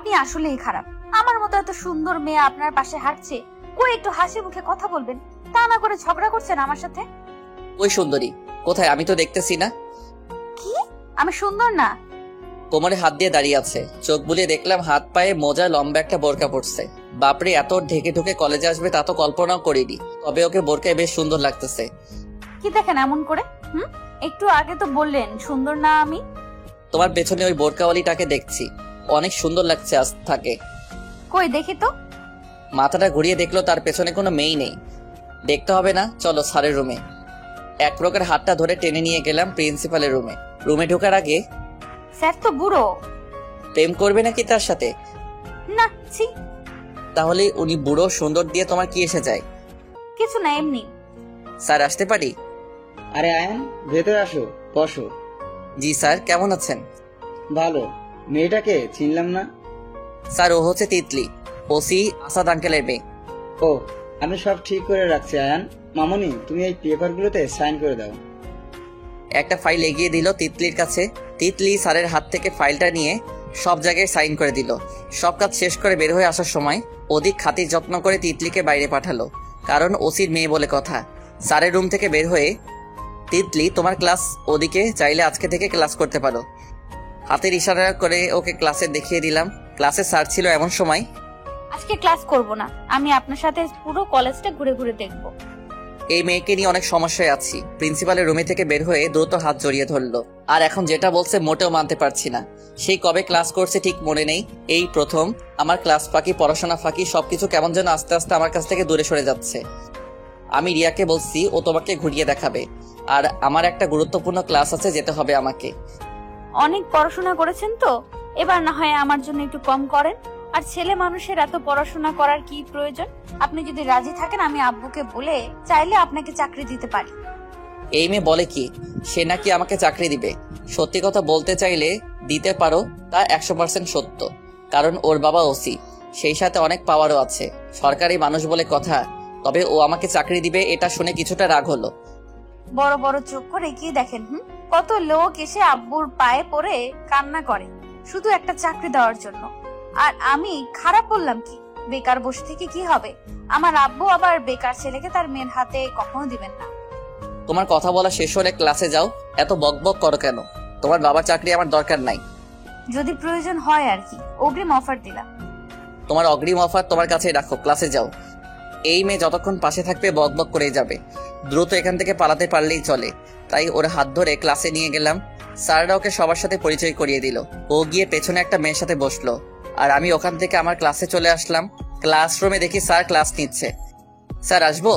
আপনি আসলেই খারাপ। আমার মতো এত সুন্দর মেয়ে আপনার পাশে হাঁটছে, কই একটু হাসি মুখে কথা বলবেন, তা না করে ঝগড়া করছেন আমার সাথে। ওই সুন্দরী কোথায়? আমি তো দেখতেছি না। কি আমি সুন্দর না? কোমরে হাত দিয়ে দাঁড়িয়ে আছে, চোখ বুলিয়ে দেখলাম হাত পায়ে মোজা, লম্বা একটা বোরকা পড়ছে। বাপরে, এত ঢেকে ঢুকে কলেজে আসবে তা তো কল্পনাও করিনি, তবে ওকে বোরকায় বেশ সুন্দর লাগতেছে। কি দেখেন এমন করে? একটু আগে তো বললেন সুন্দর না আমি। তোমার পেছনে ওই বোরকাওয়ালিটাকে দেখছি, অনেক সুন্দর লাগছে আজ থাকে। কই দেখি তো। মাথাটা ঘুরিয়ে দেখলো তার পেছনে কোনো মেয়েই নেই। দেখতে হবে না, চলো স্যারের রুমে। এক প্রকার হাতটা ধরে টেনে নিয়ে গেলাম প্রিন্সিপালের রুমে। রুমে ঢোকার আগে, স্যার তো বুড়ো। প্রেম করবে নাকি তার সাথে? না, ছি। তাহলে উনি বুড়ো সুন্দর দিয়ে তোমার কি এসে যায়? কিছু না, এমনি। স্যার আসতে পারি? আরে আয়ান, ভেতরে আসো, বসো। জি স্যার, কেমন আছেন? ভালো। মেয়েটাকে চিনলাম না। স্যার, ও হচ্ছে তিতলি, ওসি আসাদ আঙ্কেলের মেয়ে। ও, আমি সব ঠিক করে রাখছি আয়ান। মামনি, তুমি এই পেপারগুলোতে সাইন করে দাও। একটা ফাইল এগিয়ে দিল তিতলির কাছে। তিতলি স্যারের হাত থেকে ফাইলটা নিয়ে সব জায়গায় সাইন করে দিল। সব কাজ শেষ করে বের হয়ে আসার সময় অধিক খাতির যত্ন করে তিতলিকে বাইরে পাঠালো, কারণ ওসির মেয়ে বলে কথা। স্যারের রুম থেকে বের হয়ে, তিতলি তোমার ক্লাস ওদিকে, চাইলে আজকে থেকে ক্লাস করতে পারো। হাতের ইশারা করে ওকে ক্লাসে দেখিয়ে দিলাম। ক্লাসে স্যার ছিল এমন সময়। আজকে ক্লাস করব না, আমি আপনার সাথে পুরো কলেজটা ঘুরে ঘুরে দেখব। এই মেয়েকে নিয়ে অনেক সমস্যায় আছি। প্রিন্সিপালের রুমে থেকে বের হয়ে দ্রুত হাত জড়িয়ে ধরলো। আর এখন যেটা বলছে মোটেও মানতে পারছি না। সেই কবে ক্লাস করছে ঠিক মনে নেই, এই প্রথম। আমার ক্লাস ফাঁকি, পড়াশোনা ফাঁকি, সবকিছু কেমন যেন আস্তে আস্তে আমার কাছ থেকে দূরে সরে যাচ্ছে। আমি রিয়াকে বলছি ও তোমাকে ঘুরিয়ে দেখাবে, আর আমার একটা গুরুত্বপূর্ণ ক্লাস আছে, যেতে হবে আমাকে। অনেক পড়াশোনা করেছেন তো, এবার না হয় আমার জন্য একটু কম করেন। আর ছেলে মানুষের এত পড়াশোনা করার কি প্রয়োজন? আপনি যদি রাজি থাকেন, আমি আব্বুকে বলে চাইলে আপনাকে চাকরি দিতে পারি। এই মেয়ে বলে কি সে নাকি আমাকে চাকরি দিবে? সত্যি কথা বলতে চাইলে দিতে পারো, তা 100% সত্য, কারণ ওর বাবা ওসি, সেই সাথে অনেক পাওয়ারও আছে, সরকারি মানুষ বলে কথা। তবে ও আমাকে চাকরি দিবে এটা শুনে কিছুটা রাগ হলো। বড় বড় চোখ করে কি দেখেন? কত লোক এসে আব্বুর পায়ে পড়ে কান্না করে শুধু একটা চাকরি দেওয়ার জন্য। আর আমি খারাপ বললাম কি? বেকার বসে থেকে কি হবে? আমার আব্বু আবার বেকার ছেলেকে তার মেয়ের হাতে কখনো দিবেন না। তোমার কথা বলা শেষ হলে ক্লাসে যাও, এত বকবক করো কেন? তোমার বাবার চাকরি আমার দরকার নাই। যদি প্রয়োজন হয় আর কি, অগ্রিম অফার দিলাম। তোমার অগ্রিম অফার তোমার কাছে রাখো, ক্লাসে যাও। এই মেয়ে যতক্ষণ পাশে থাকবে বকবক করেই যাবে। দ্রুত এখান থেকে পালাতে পারলেই চলে। তাই ওর হাত ধরে ক্লাসে নিয়ে গেলাম। স্যাররা ওকে সবার সাথে পরিচয় করিয়ে দিল। ও গিয়ে পেছনে একটা মেয়ের সাথে বসলো, আর আমি ওখান থেকে আমার ক্লাসে চলে আসলাম। ক্লাসরুমে দেখি স্যার ক্লাস নিচ্ছে। স্যার আসবো?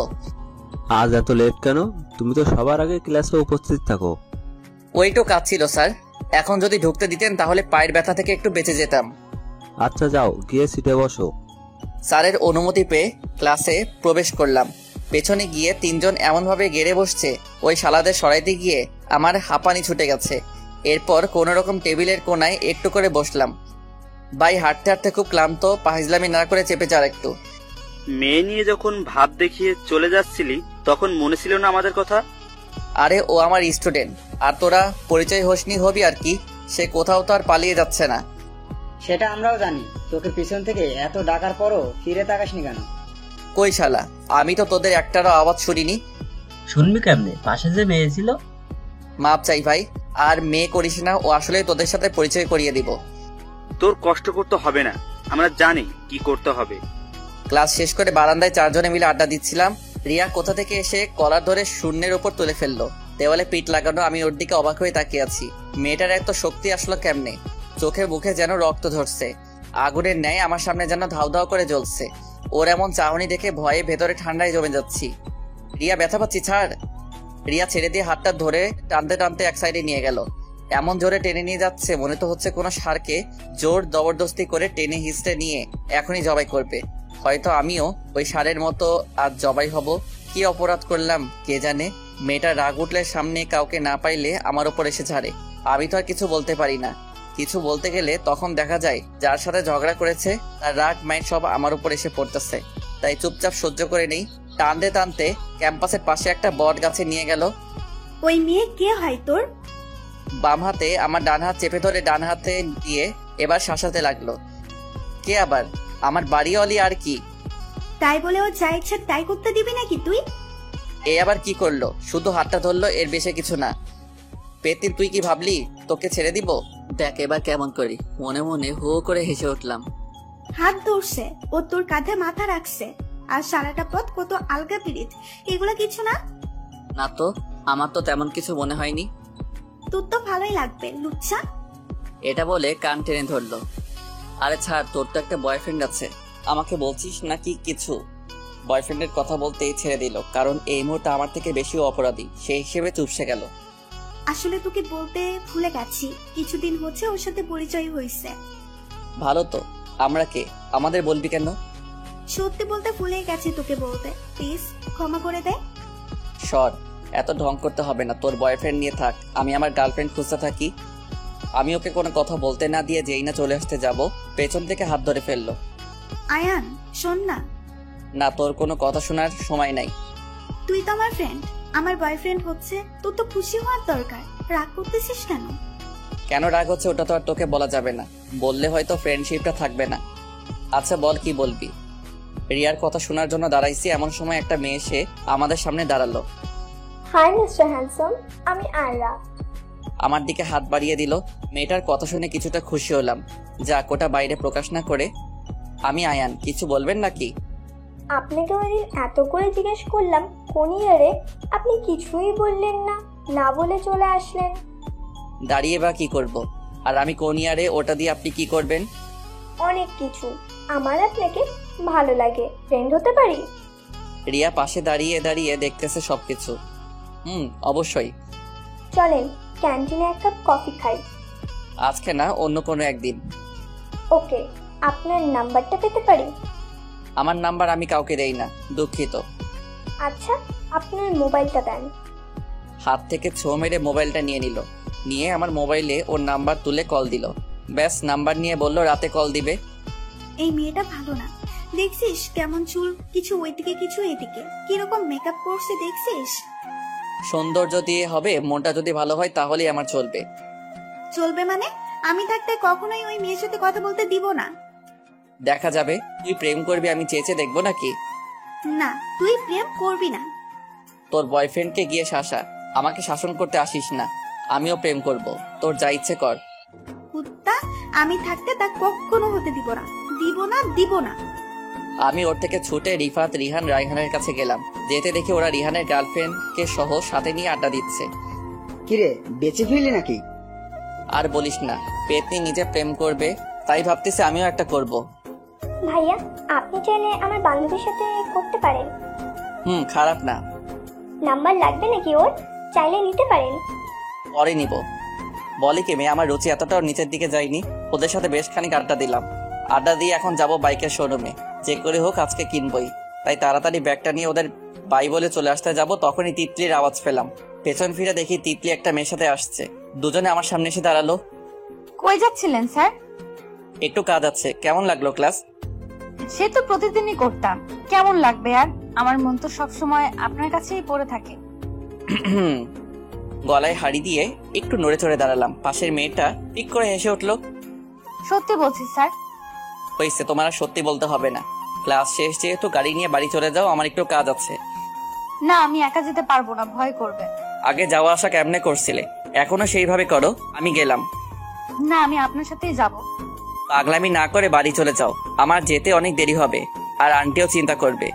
আজ এত লেট কেন? তুমি তো সবার আগে ক্লাসে উপস্থিত থাকো। ওইটু কাজ ছিল স্যার, এখন যদি ঢুকতে দিতেন তাহলে পায়ের ব্যথা থেকে একটু বেঁচে যেতাম। আচ্ছা যাও, গিয়ে সিটে বসো। স্যারের অনুমতি পেয়ে ক্লাসে প্রবেশ করলাম। পেছনে গিয়ে তিনজন এমনভাবে গেড়ে বসছে, ওই শালাদের সরাইতে গিয়ে আমার হাঁপানি ছুটে গেছে। এরপর কোনো রকম টেবিলের কোনায় একটু করে বসলাম। ভাই হাঁটতে হাঁটতে খুব ক্লান্ত, পাহিজলামি না করে চেপে যার একটু। মেয়ে নিয়ে যখন ভাব দেখিয়ে চলে যাচ্ছিলি তখন মনে ছিল না আমাদের কথা? আরে ও আমার স্টুডেন্ট, আর তোরা পরিচয় হোসনি হবি আর কি। সে কোথাও তো আর পালিয়ে যাচ্ছে না। সেটা আমরাও জানি, তোকে পিছন থেকে এত ডাকার পরও ফিরে তাকাসনি কেন? কই শালা, আমি তো তোদের একটারও আওয়াজ শুনিনি। শুনবি কেমনে? পাশে যে মেয়ে ছিল। মাপ চাই ভাই, আর মেয়ে করিস না। ও আসলে তোদের সাথে পরিচয় করিয়ে দিব। তোর কষ্ট করতে হবে না, আমরা জানি কি করতে হবে। ক্লাস শেষ করে বারান্দায় চারজনে মিলে আড্ডা দিচ্ছিলাম। রিয়া কোথা থেকে এসে কলার ধরে শূন্যের উপর তুলে ফেললো। দেওয়ালে পিঠ লাগানো, আমি ওর দিকে অবাক হয়ে তাকিয়ে আছি। মেয়েটার এত শক্তি আসলো কেমনে? চোখে মুখে যেন রক্ত ঝরছে, আগুনের ন্যায় আমার সামনে যেন ধাউ ধাউ করে জ্বলছে। ওর এমন চাহনি দেখে ভয়ে ভেতরে ঠান্ডায় জমে যাচ্ছি। রিয়া, ব্যথা পাচ্ছি, ছাড়। রিয়া ছেড়ে দিয়ে হাতটা ধরে টানতে টানতে এক সাইডে নিয়ে গেল। এমন জোরে টেনে নিয়ে যাচ্ছে, মনে তো হচ্ছে কোনো ষাঁড়কে জোর জবরদস্তি করে টেনে হিঁচড়ে নিয়ে এখনই জবাই করবে। হয়তো আমিও ওই ষাঁড়ের মতো আজ জবাই হব। কি অপরাধ করলাম কে জানে। মেয়েটা রাগ উঠলে সামনে কাউকে না পাইলে আমার ওপর এসে ঝাড়ে। আমি তো আর কিছু বলতে পারি না। কিছু বলতে গেলে তখন দেখা যায় যার সাথে ঝগড়া করেছে তার রাগ মাইন্ড সব আমার উপর এসে পড়তেছে। তাই চুপচাপ সহ্য করে নেই। টানতে টানতে ক্যাম্পাসের পাশে একটা বট গাছে নিয়ে গেল। ওই মেয়ে কে হয় তোর? বাম হাতে আমার ডান হাত চেপে ধরে ডান হাতে দিয়ে এবার শাসাতে লাগলো। কে আবার? আমার বাড়িওয়ালি আর কি? তাই বলে ও যা ইচ্ছা তাই করতে দিবি নাকি তুই? এ আবার কি করলো? শুধু হাতটা ধরলো, এর বেশি কিছু না। পেতনি, তুই কি ভাবলি তোকে ছেড়ে দিব? দেখ এবার কেমন করি। মনে মনে হো করে হেসে উঠলাম। হাত ধরছে, ও তোর কাঁধে মাথা রাখছে, আর সারাটা পথ কত আলগা পিরিত, এগুলা কিছু না? না তো, আমার তো তেমন কিছু মনে হয়নি। তোর তো ভালোই লাগবে লুচ্চা। এটা বলে কান টেনে ধরলো। আরে ছাড়, তোর তো একটা বয়ফ্রেন্ড আছে, আমাকে বলছিস নাকি কিছু? বয়ফ্রেন্ডের কথা বলতেই ছেড়ে দিল, কারণ এই মুহূর্তে আমার থেকে বেশি অপরাধী, সেই হিসেবে চুপসে গেল। আসলে তোকে বলতে ভুলে গেছি, কিছুদিন হচ্ছে ওর সাথে পরিচয় হয়েছে। ভালো তো, আমরা কে? আমাদের বলবি কেন? সত্যি বলতে ভুলে গেছি তোকে বলতে, প্লিজ ক্ষমা করে দে। সর, এত ঢং করতে হবে না। তোর বয়ফ্রেন্ড নিয়ে থাক, আমি আমার গার্লফ্রেন্ড খুঁজতে থাকি। আমি ওকে কোনো কথা বলতে না দিয়ে যেই না চলে আসতে যাব, পেছন থেকে হাত ধরে ফেললো। আয়ান শোন না, না, তোর কোনো কথা শোনার সময় নাই। তুই তো আমার ফ্রেন্ড, আমার বয়ফ্রেন্ড হচ্ছে, তোর তো খুশি হওয়ার দরকার, রাগ করতেছিস কেন? কেন রাগ হচ্ছে ওটা তো আর তোকে বলা যাবে না, বললে হয়তো ফ্রেন্ডশিপটা থাকবে না। আচ্ছা বল, কি বলবি? রিয়ার কথা শোনার জন্য দাঁড়াইছি, এমন সময় একটা মেয়ে এসে আমাদের সামনে দাঁড়ালো। হাই মিস্টার হ্যান্ডসাম, আমি আয়রা। আমার দিকে হাত বাড়িয়ে দিল। মেয়েটার কথা শুনে কিছুটা খুশি হলাম, যা কোটা বাইরে প্রকাশ না করে। আমি আয়ান, কিছু বলবেন নাকি? আপনাকে ওইদিন এত করে জিজ্ঞেস করলাম কোন ইয়ারে, আপনি কিছুই বললেন না, না বলে চলে আসলেন। দাঁড়িয়ে বা কি করব? আর আমি কোন ইয়ারে, ওটা দিয়ে আপনি কি করবেন? অনেক কিছু। আমার আপনাকে ভালো লাগে, ফ্রেন্ড হতে পারি? রিয়া পাশে দাঁড়িয়ে দাঁড়িয়ে দেখতেছে সবকিছু। অবশ্যই। চলেন ক্যান্টিনে এক কাপ কফি খাই। আজকে না, অন্য কোনো একদিন। ওকে, আপনার নাম্বারটা পেতে পারি? আমার নাম্বার আমি কাউকে দেই না, দুঃখিত। আচ্ছা, আপনার মোবাইলটা দেন। হাত থেকে ছো মেরে মোবাইলটা নিয়ে নিল। নিয়ে আমার মোবাইলে ওর নাম্বার তুলে কল দিল। ব্যাস, নাম্বার নিয়ে বলল রাতে কল দিবে। এই মেয়েটা ভালো না, দেখছিস কেমন চুল, কিছু ওইদিকে কিছু এদিকে, কিরকম মেকআপ করছে দেখছিস? সৌন্দর্য দিয়ে হবে, মনটা যদি ভালো হয় তাহলেই আমার চলবে। চলবে মানে? আমি থাকতে কখনোই ওই মেয়ের সাথে কথা বলতে দিব না। দেখা যাবে, তুই প্রেম করবি আমি চেয়েছে দেখবো নাকি? না, তুই প্রেম করবি না। তোর বয়ফ্রেন্ডকে গিয়ে শাসা, আমাকে শাসন করতে আসিস না। আমিও প্রেম করব, তোর যা ইচ্ছে কর। কুত্তা, আমি থাকতে তা কখনো হতে দিব না, দিব না, দিব না। আমি ওর থেকে ছুটে রিফাত, রিহান, রায়হানের কাছে গেলাম। যেতে দেখি ওরা রিহানের গার্লফ্রেন্ডকে সহ সাথে নিয়ে আড্ডা দিচ্ছে। কিরে, বেঁচে ফিরলি নাকি? আর বলিস না, পেতনি নিজে প্রেম করবে, তাই ভাবতেছে আমিও একটা করব। ভাইয়া, আপনি চাইলে আমার বান্ধবীর সাথে করতে পারেন। খারাপ না। নাম্বার লাগবে নাকি ওর? চাইলে নিতে পারেন। পরে নিব। বলি কি মেয়ে, আমার রুচি এতটাও নিচের দিকে যায়নি। ওদের সাথে বেশ খানিক আড্ডা দিলাম। আড্ডা দিয়ে এখন যাব বাইকের শোরুমে, যে করে হোক আজকে কিনবই। তাই তাড়াতাড়ি ব্যাগটা নিয়ে ওদের বাই বলে চলে আসতে যাব, তখনই তিতলির আওয়াজ পেলাম। পেছন ফিরে দেখি তিতলি একটা মেয়ের সাথে আসছে। দুজনে আমার সামনে এসে দাঁড়ালো। কই যাচ্ছিলেন স্যার? একটু কাজ আছে। কেমন লাগলো ক্লাস? সে তো প্রতিদিনই করতাম, কেমন লাগবে আর? আমার মন তো সবসময় আপনার কাছেই পড়ে থাকে। গলায় হাড়ি দিয়ে একটু নড়ে চড়ে দাঁড়ালাম। পাশের মেয়েটা পিক করে হেসে উঠলো। সত্যি বলছি স্যার। হয়েছে, তোমার আর সত্যি বলতে হবে না। ক্লাস শেষ, যেহেতু গাড়ি নিয়ে বাড়ি চলে যাও, আমার একটু কাজ আছে। না, আমি একা যেতে পারবো না, ভয় করবে। আগে যাওয়া আসা কেমনে করছিলে, এখনো সেইভাবে করো। আমি গেলাম। না, আমি আপনার সাথেই যাব। পাগলামি না করে বাড়ি চলে যাও, আমার যেতে অনেক দেরি হবে, আর আন্টিও চিন্তা করবে।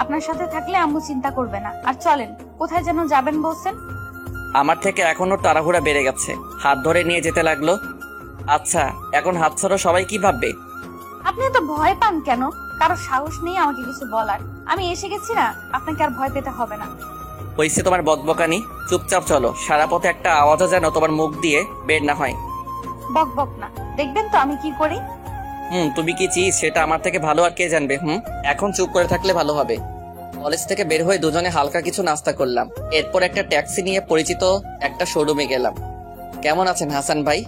আপনার সাথে থাকলে আম্মু চিন্তা করবে না। আর চলেন, কোথায় যেন যাবেন বলছেন? আমার থেকে এখনো তাড়াহুড়া বেড়ে গেছে। হাত ধরে নিয়ে যেতে লাগলো। আচ্ছা, এখন হাত ছাড়ো, সবাই কি ভাববে? আপনি এত ভয় পান কেন? কারো সাহস নেই আমাকে কিছু বলার। আমি এসে গেছি না, আপনাকে আর ভয় পেতে হবে না। হয়েছে তোমার বকবকানি, চুপচাপ চলো। সারা পথে একটা আওয়াজও যেন তোমার মুখ দিয়ে বের না হয়। বক বক না, দেখবেন তো আমি কি করি। তুমি কি চিজ সেটা আমার থেকে ভালো আর কে জানবে? এখন চুপ করে থাকলে ভালো হবে। কলেজ থেকে বের হয়ে দুজনে হালকা কিছু নাস্তা করলাম। এরপর একটা ট্যাক্সি নিয়ে পরিচিত একটা শোরুমে গেলাম। কেমন আছেন হাসান ভাই?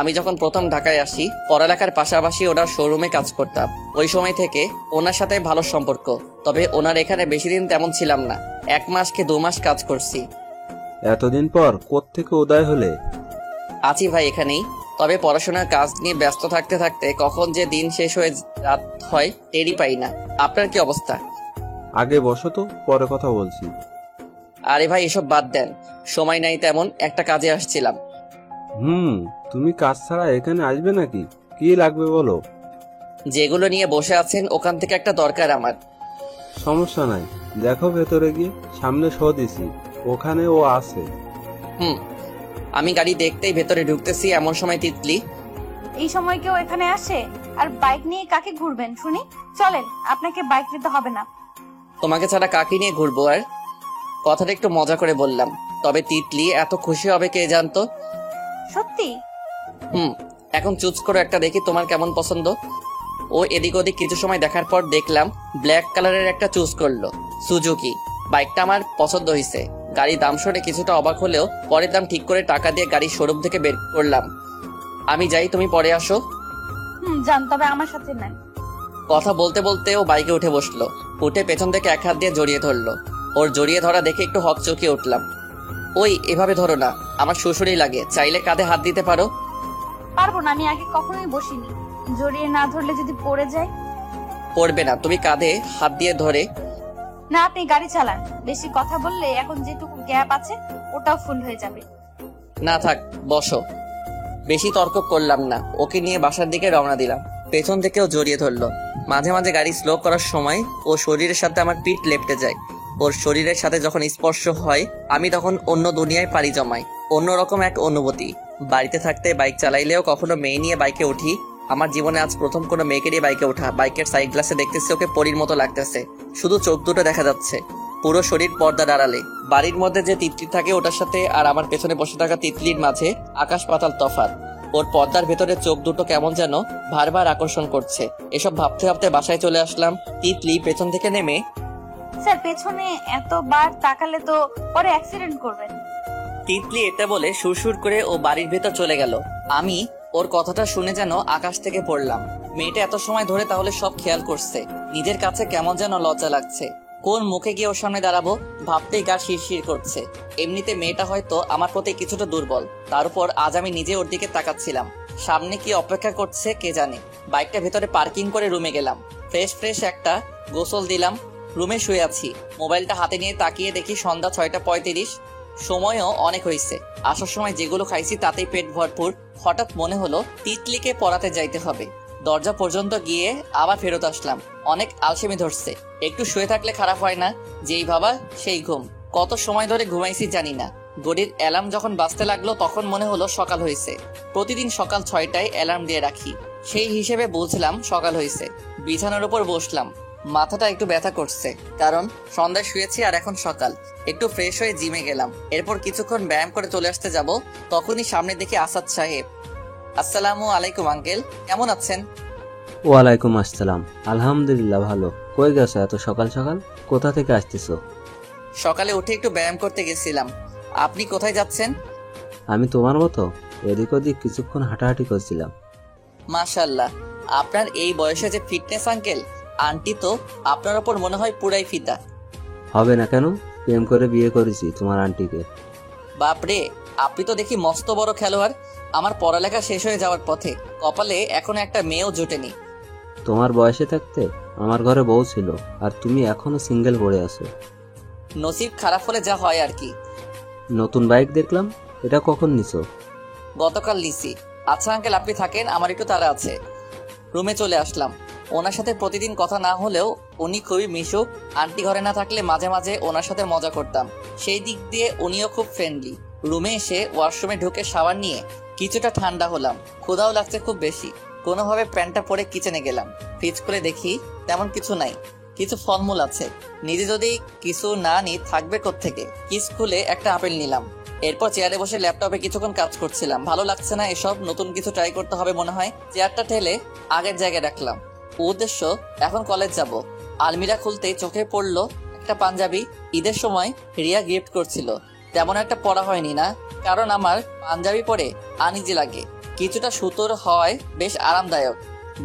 আমি যখন প্রথম ঢাকায় আসি, পড়ালেখার পাশাপাশি ওনার শোরুমে কাজ করতাম। ওই সময় থেকে ওনার সাথে ভালো সম্পর্ক। তবে ওনার এখানে বেশি দিন তেমন ছিলাম না, 1 মাস কি 2 মাস কাজ করছি। এতদিন পর কোত্থেকে উদয় হলে? আছি ভাই এখানেই, তবে পড়াশোনার কাজ নিয়ে ব্যস্ত থাকতে থাকতে কখন যে দিন শেষ হয়ে রাত হয় টেরই পাই না। আপনার কি অবস্থা? আগে বসো তো, পরে কথা বলছি। আরে ভাই এসব বাদ দেন, সময় নাই তেমন, একটা কাজে আসছিলাম। তুমি কাজ ছাড়া এখানে আসবে নাকি? কি লাগবে বলো। যেগুলো নিয়ে বসে আছেন ওখান থেকে একটা দরকার আমার। সমস্যা নাই, দেখো ভেতরে গিয়ে, সামনে শো দিছি, ওখানে ও আছে। আমি গাড়ি দেখতেই ভেতরে ঢুকতেছি, এমন সময় তিতলি, এই সময় কেউ এখানে আসে? আর বাইক নিয়ে কাকে ঘুরবেন শুনি? চলেন, আপনাকে বাইক নিতে হবে না। তোমাকে ছাড়া কাকে নিয়ে ঘুরবো? আর কথাটা একটু মজা করে বললাম, তবে তিতলি এত খুশি হবে কে জানতো। সত্যি? এখন চুজ করো একটা, দেখি তোমার কেমন পছন্দ। ও এদিক ওদিক কিছু সময় দেখার পর দেখলাম ব্ল্যাক কালারের একটা চুজ করলো, সুজুকি। বাইকটা আমার পছন্দ হয়েছে। গাড়ি দাম শুনে কিছুটা অবাক হলেও পরে দাম ঠিক করে টাকা দিয়ে গাড়ির শোরুম থেকে বের করলাম। আমি যাই, তুমি পরে আসো। যান, তবে আমার সাথে নেন। কথা বলতে বলতে ও বাইকে উঠে বসলো, উঠে পেছন থেকে এক হাত দিয়ে জড়িয়ে ধরলো। ওর জড়িয়ে ধরা দেখে একটু হকচকিয়ে উঠলাম। ওই এভাবে ধরো না, আমার শ্বশুরই লাগে, চাইলে কাঁধে হাত দিতে পারো। পারবো না, আমি আগে কখনোই বসিনি। জড়িয়ে না ধরলে যদি পড়ে যায়? পড়বে না, তুমি কাঁধে হাত দিয়ে ধরে। না, আপনি গাড়ি চালান। বেশি কথা বললে এখন যেটুকু গ্যাপ আছে ওটাও ফুল হয়ে যাবে। না থাক, বসো। বেশি তর্ক করলাম না, ওকে নিয়ে বাসার দিকে রওনা দিলাম। পেছন থেকেও জড়িয়ে ধরলো। মাঝে মাঝে গাড়ি স্লো করার সময় ও শরীরের সাথে আমার পিঠ লেপটে যায়। ওর শরীরের সাথে যখন স্পর্শ হয় আমি তখন অন্য দুনিয়ায় পাড়ি জমাই, অন্যরকম এক অনুভূতি। বাড়িতে থাকতে বাইক চালাইলেও কখনো মেয়ে নিয়ে বাইকে উঠি, আমার জীবনে আজ প্রথম কোনো মেয়েকে নিয়ে বাইকে ওঠা। বাইকের সাইড গ্লাসে দেখতেছি ওকে পরীর মতো লাগতেছে, শুধু চোখ দুটো দেখা যাচ্ছে, পুরো শরীর পর্দার আড়ালে। বাড়ির মধ্যে যে তিতলি থাকে ওটার সাথে আর আমার পেছনে বসে থাকা তিতলির মাঝে আকাশ পাতাল তফাৎ। ওর পর্দার ভেতরে চোখ দুটো কেমন যেন বারবার আকর্ষণ করছে। এসব ভাবতে ভাবতে বাসায় চলে আসলাম। তিতলি পেছন থেকে নেমে, স্যার পেছনে এতবার তাকালে তো পরে অ্যাক্সিডেন্ট করবেন। তিতলি এটা বলে সুরসুর করে ও বাড়ির ভেতর চলে গেল। আমি ওর কথাটা শুনে যেন আকাশ থেকে পড়লাম। মেয়েটা এত সময় ধরে তাহলে সব খেয়াল করছে। নিজের কাছে কেমন যেন লজ্জা লাগছে। কোন মুখে গিয়ে ওর সামনে দাঁড়াবো ভাবতেই গা শিরশির করছে। এমনিতে মেয়েটা হয়তো আমার প্রতি কিছুটা দুর্বল, তার উপর আজ আমি নিজে ওর দিকে তাকাচ্ছিলাম। সামনে কি অপেক্ষা করছে কে জানে। বাইকটা ভেতরে পার্কিং করে রুমে গেলাম। ফ্রেশ একটা গোসল দিলাম, রুমে শুয়ে আছি। মোবাইলটা হাতে নিয়ে তাকিয়ে দেখি সন্ধ্যা 6:35। সময়ও অনেক হয়েছে। আসার সময় যেগুলো খাইছি তাতেই পেট ভরপুর। হঠাৎ মনে হলো তিতলিকে পড়াতে যাইতে হবে। দরজা পর্যন্ত গিয়ে আবার ফেরত আসলাম। অনেক আলসেমি ধরছে, একটু শুয়ে থাকলে খারাপ হয় না। যেই ভাবা সেই ঘুম। কত সময় ধরে ঘুমাইছি জানি না। ঘড়ির অ্যালার্ম যখন বাজতে লাগলো তখন মনে হলো সকাল হয়েছে। প্রতিদিন সকাল 6টায় অ্যালার্ম দিয়ে রাখি, সেই হিসেবে বুঝলাম সকাল হয়েছে। বিছানার উপর বসলাম, মাথাটা একটু ব্যথা করছে, কারণ সন্ধ্যায় শুয়েছি আর এখন সকাল। একটু ফ্রেশ হয়ে জিমে গেলাম। এরপর কিছুক্ষণ ব্যায়াম করে চলে আসতে যাব, তখনই সামনে দেখি আসাদ সাহেব। আসসালামু আলাইকুম আঙ্কেল, কেমন আছেন? ওয়ালাইকুম আসসালাম, আলহামদুলিল্লাহ ভালো। কই গেছো এত সকাল সকাল? কোথা থেকে আসতেছো? সকালে উঠে একটু ব্যায়াম করতে গেছিলাম। আপনি কোথায় যাচ্ছেন? আমি তোমার মতো এদিক ওদিক কিছুক্ষণ হাঁটাহাঁটি করছিলাম। মাশাআল্লাহ, আপনার এই বয়সে যে ফিটনেস আঙ্কেল। আন্টি তো আপনার ওপর মনে হয় পুরাই ফিদা। হবে না কেন? প্রেম করে বিয়ে করেছি তোমার আন্টিকে। বাপরে, আপনি তো দেখি মস্ত বড় খেলোয়াড়। আমার পড়ালেখা শেষ হয়ে যাওয়ার পথে, কপালে এখনো একটা মেয়েও জোটেনি। তোমার বয়সে থাকতে আমার ঘরে বউ ছিল, আর তুমি এখনো সিঙ্গেল পড়ে আছো। নসিব খারাপ হলে যা হয় আর কি। নতুন বাইক দেখলাম, এটা কখন নিছো? গতকাল নিছি। আচ্ছা আঙ্কেল আপনি থাকেন, আমার একটু তাড়া আছে। রুমে চলে আসলাম। ওনার সাথে প্রতিদিন কথা না হলেও উনি খুবই মিশুক। আন্টি ঘরে না থাকলে মাঝে মাঝে ওনার সাথে মজা করতাম, সেই দিক দিয়ে উনিও খুব ফ্রেন্ডলি। রুমে এসে ওয়াশরুমে ঢুকে শাওয়ার নিয়ে কিছুটা ঠান্ডা হলাম। ক্ষুধাও লাগছে খুব বেশি। কোনোভাবে প্যান্টটা পরে কিচেনে গেলাম। ফ্রিজ খুলে দেখি তেমন কিছু নাই, কিছু ফলমূল আছে। নিজে যদি কিছু না নিই থাকবে কোত্থেকে। কিস খুলে একটা আপেল নিলাম। এরপর চেয়ারে বসে ল্যাপটপে কিছুক্ষণ কাজ করছিলাম। ভালো লাগছে না এসব, নতুন কিছু ট্রাই করতে হবে মনে হয়। চেয়ারটা ঠেলে আগের জায়গায় রাখলাম। উদ্দেশ্য এখন কলেজ যাব। আলমিরা খুলতেই চোখে পড়লো একটা পাঞ্জাবি। ঈদের সময় রিয়া গিফট করছিল, তেমন একটা পরা হয়নি না, কারণ আমার পাঞ্জাবি পরে আনইজি লাগে। কিছুটা সুতোর হয়, বেশ আরামদায়ক।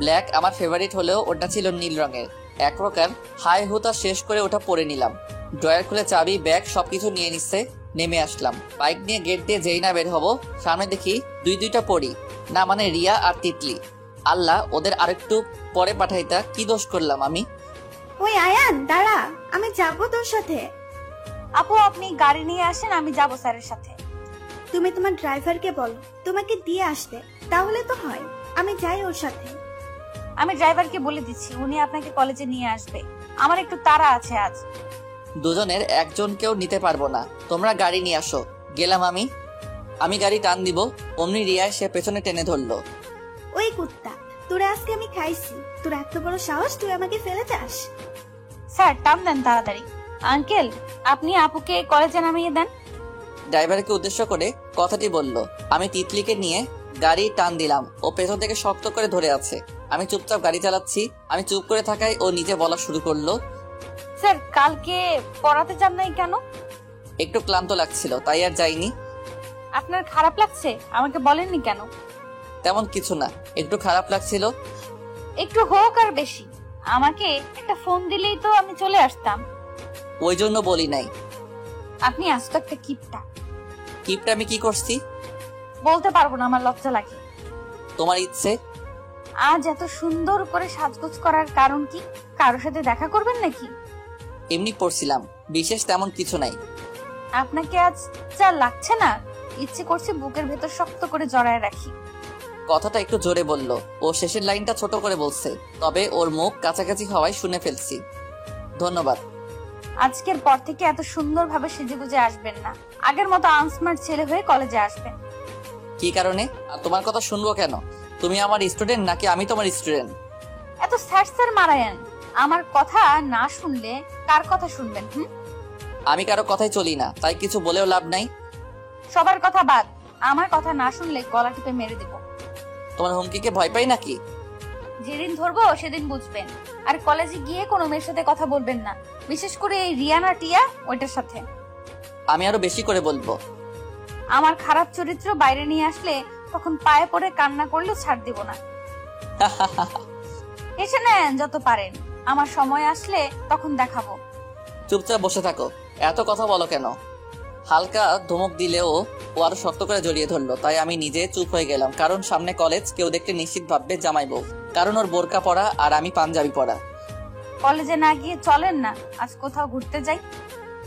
ব্ল্যাক আমার ফেভারিট হলেও ওটা ছিল নীল রঙের। এক প্রকার হাই হুতা শেষ করে ওটা পরে নিলাম। ড্রয়ার খুলে চাবি ব্যাগ সবকিছু নিয়ে নিচ্ছে। নেমে আসলাম। বাইক নিয়ে গেট দিয়ে যেই না বের হবো, সামনে দেখি দুইটা পরি না মানে রিয়া আর তিতলি। আল্লাহ, ওদের আরেকটু পরে পাঠাইতা, কি দোষ করলাম আমি? ওই আয়ান দাঁড়া, আমি যাবো তোর সাথে। আপু আপনি গাড়ি নিয়ে আসেন, আমি যাব স্যারের সাথে। তুমি তোমার ড্রাইভারকে বলো তোমাকে দিয়ে আসতে, তাহলে তো হয়। আমি যাই ওর সাথে। আমি ড্রাইভারকে বলে দিচ্ছি, উনি আপনাকে কলেজে নিয়ে আসবে। আমার একটু তাড়া আছে আজ। দুজনের একজনকেও নিতে পারবো না, তোমরা গাড়ি নিয়ে আসো। গেলাম আমি। আমি গাড়ি টান দিব, অমনি রিয়া সে পেছনে টেনে ধরলো। ওই কুত্তা, তোরা আজকে আমি খাইছি। তোর এত বড় সাহস, তুই আমাকে ফেলে যাস? স্যার টান দেন তাড়াতাড়ি। আঙ্কেল, আপনি আপুকে কলেজে নামিয়ে দেন। ড্রাইভারকে উদ্দেশ্য করে কথাটি বলল। আমি তিতলিকে নিয়ে গাড়ি টান দিলাম, ও পেছন থেকে শক্ত করে ধরে আছে। আমি চুপচাপ গাড়ি চালাচ্ছি। আমি চুপ করে থাকায় ও নিজে বলা শুরু করলো। স্যার কালকে পড়াতে যান নাই কেন? একটু ক্লান্ত লাগছিল, তাই আর যাইনি। আপনার খারাপ লাগছে? আমাকে বলেননি কেন? তেমন কিছু না, একটু খারাপ লাগছিল। একটু হোক আর বেশি, আমাকে একটা ফোন দিলেই তো আমি চলে আসতাম। ওই জন্য বলি নাই। আপনি আস্ত একটা কিপটা। কিপটা আমি কি করছি? বলতে পারবো না, আমার লজ্জা লাগে। তোমার ইচ্ছে। আজ এত সুন্দর করে সাজগোজ করার কারণ কি? কারোর সাথে দেখা করবেন নাকি? এমনি পড়ছিলাম, বিশেষ তেমন কিছু নাই। আপনাকে আজ যা লাগছে না, ইচ্ছে করছে বুকের ভেতর শক্ত করে জড়ায় রাখি। কথাটা একটু জোরে বলল। ও শেষের লাইনটা ছোট করে বলছে, তবে ওর মুখ কাছাকাছি হওয়ায় শুনে ফেলছি। ধন্যবাদ। আজকের পর থেকে এত সুন্দরভাবে সেজেগুজে আসবেন না। আগের মতো আনস্মার্ট ছেলে হয়ে কলেজে আসবেন। কি কারণে? আর তোমার কথা শুনবো কেন? তুমি আমার স্টুডেন্ট নাকি আমি তোমার স্টুডেন্ট? এত স্যার মারায়েন। আমার কথা না শুনলে কার কথা শুনবেন? আমি কারো কথাই চলি না, তাই কিছু বলেও লাভ নাই। সবার কথা বাদ, আমার কথা না শুনলে গলা টিপে মেরে দেব। তোমার হুমকিকে ভয় পাই নাকি? যেদিন ধরবো সেদিন বুঝবেন। আর কলেজে গিয়ে কোনো মেয়ের সাথে কথা বলবেন না, বিশেষ করে এই রিয়ানা টিয়া, ওইটার সাথে। আমি আরো বেশি করে বলবো। আমার খারাপ চরিত্র বাইরে নিয়ে আসলে তখন পায়ে পড়ে কান্না করলেও ছাড় দিব না। এসে নেন যত পারেন, আমার সময় আসলে তখন দেখাবো। চুপচাপ বসে থাকো, এত কথা বলো কেন? হালকা ধমক দিলেও ও আরো শক্ত করে জড়িয়ে ধরলো, তাই আমি নিজে চুপ হয়ে গেলাম। কারণ সামনে কলেজ, কেউ দেখতে নিশ্চিত ভাববে জামাই বউ। কারণ ওর বোরকা পরা আর আমি পাঞ্জাবি পরা। কলেজে না গিয়ে চলেন না, আজ কোথাও ঘুরতে যাই।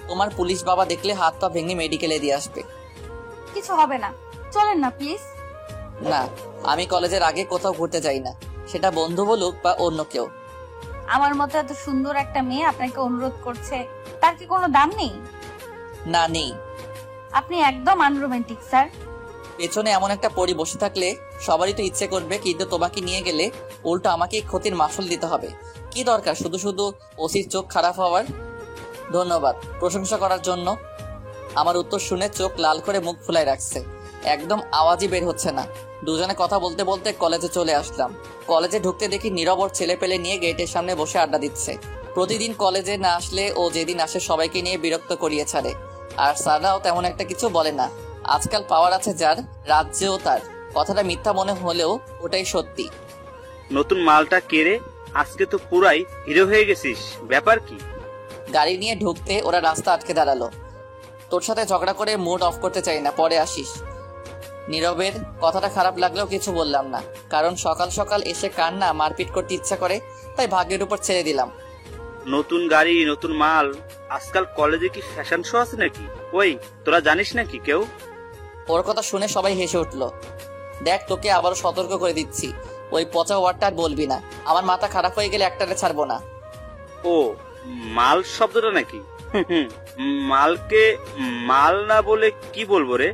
তোমার পুলিশ বাবা দেখলে হাত পা ভেঙে মেডিকেলে দিয়ে আসবে। কিছু হবে না, চলেন না প্লিজ। না, আমি কলেজের আগে কোথাও ঘুরতে যাই না, সেটা বন্ধু বলুক বা অন্য কেউ। আমার মতো এত সুন্দর একটা মেয়ে আপনাকে অনুরোধ করছে, তার কি কোনো দাম নেই? না, নেই। আপনি একদম আনরোমান্টিক স্যার। পেছনে এমন একটা পরি বসে থাকলে সবারই তো ইচ্ছে করবে, কিন্তু তোমাকে নিয়ে গেলে উল্টো আমাকে ক্ষতির মাসুল দিতে হবে। কি দরকার শুধু শুধু ওসির চোখ খারাপ হওয়ার? ধন্যবাদ প্রশংসা করার জন্য। আমার উত্তর শুনে চোখ লাল করে মুখ ফুলাই রাখছে, একদম আওয়াজই বের হচ্ছে না। দুজনে কথা বলতে বলতে কলেজে চলে আসলাম। কলেজে ঢুকতে দেখি নীরব ওর ছেলে পেলে নিয়ে গেটের সামনে বসে আড্ডা দিচ্ছে। প্রতিদিন কলেজে না আসলে ও যেদিন আসে সবাইকে নিয়ে বিরক্ত করিয়ে ছাড়ে, আর স্যাররাও তেমন একটা কিছু বলে না। আজকাল পাওয়ার আছে যার, রাজ্যেও তার। কথাটা মিথ্যা মনে হলেও ওটাই সত্যি। নতুন মালটা কেড়ে আজকে তো পুরাই হিরো হয়ে গেছিস, ব্যাপার কি? গাড়ি নিয়ে ঢুকতে ওরা রাস্তা আটকে দাঁড়ালো। তোর সাথে ঝগড়া করে মুড অফ করতে চাই না, পরে আসিস। নীরবের কথাটা খারাপ লাগলেও কিছু বললাম না, কারণ সকাল সকাল এসে কান্না মারপিট করতে ইচ্ছা করে, তাই ভাগ্যের উপর ছেড়ে দিলাম। নতুন গাড়ি নতুন মাল, আজকাল কলেজে কি ফ্যাশন শো আছে নাকি? ওই তোরা জানিস নাকি কেউ? ওর কথা শুনে সবাই হেসে উঠলো। দেখ, তোকে আবারও সতর্ক করে দিচ্ছি, ওই পচা ওয়ার্ডটা আর বলবি না। আমার মাথা খারাপ হয়ে গেলে একটারে ছাড়বো না। ও মাল শব্দটা নাকি? মালকে মাল না বলে কি বলবো রে?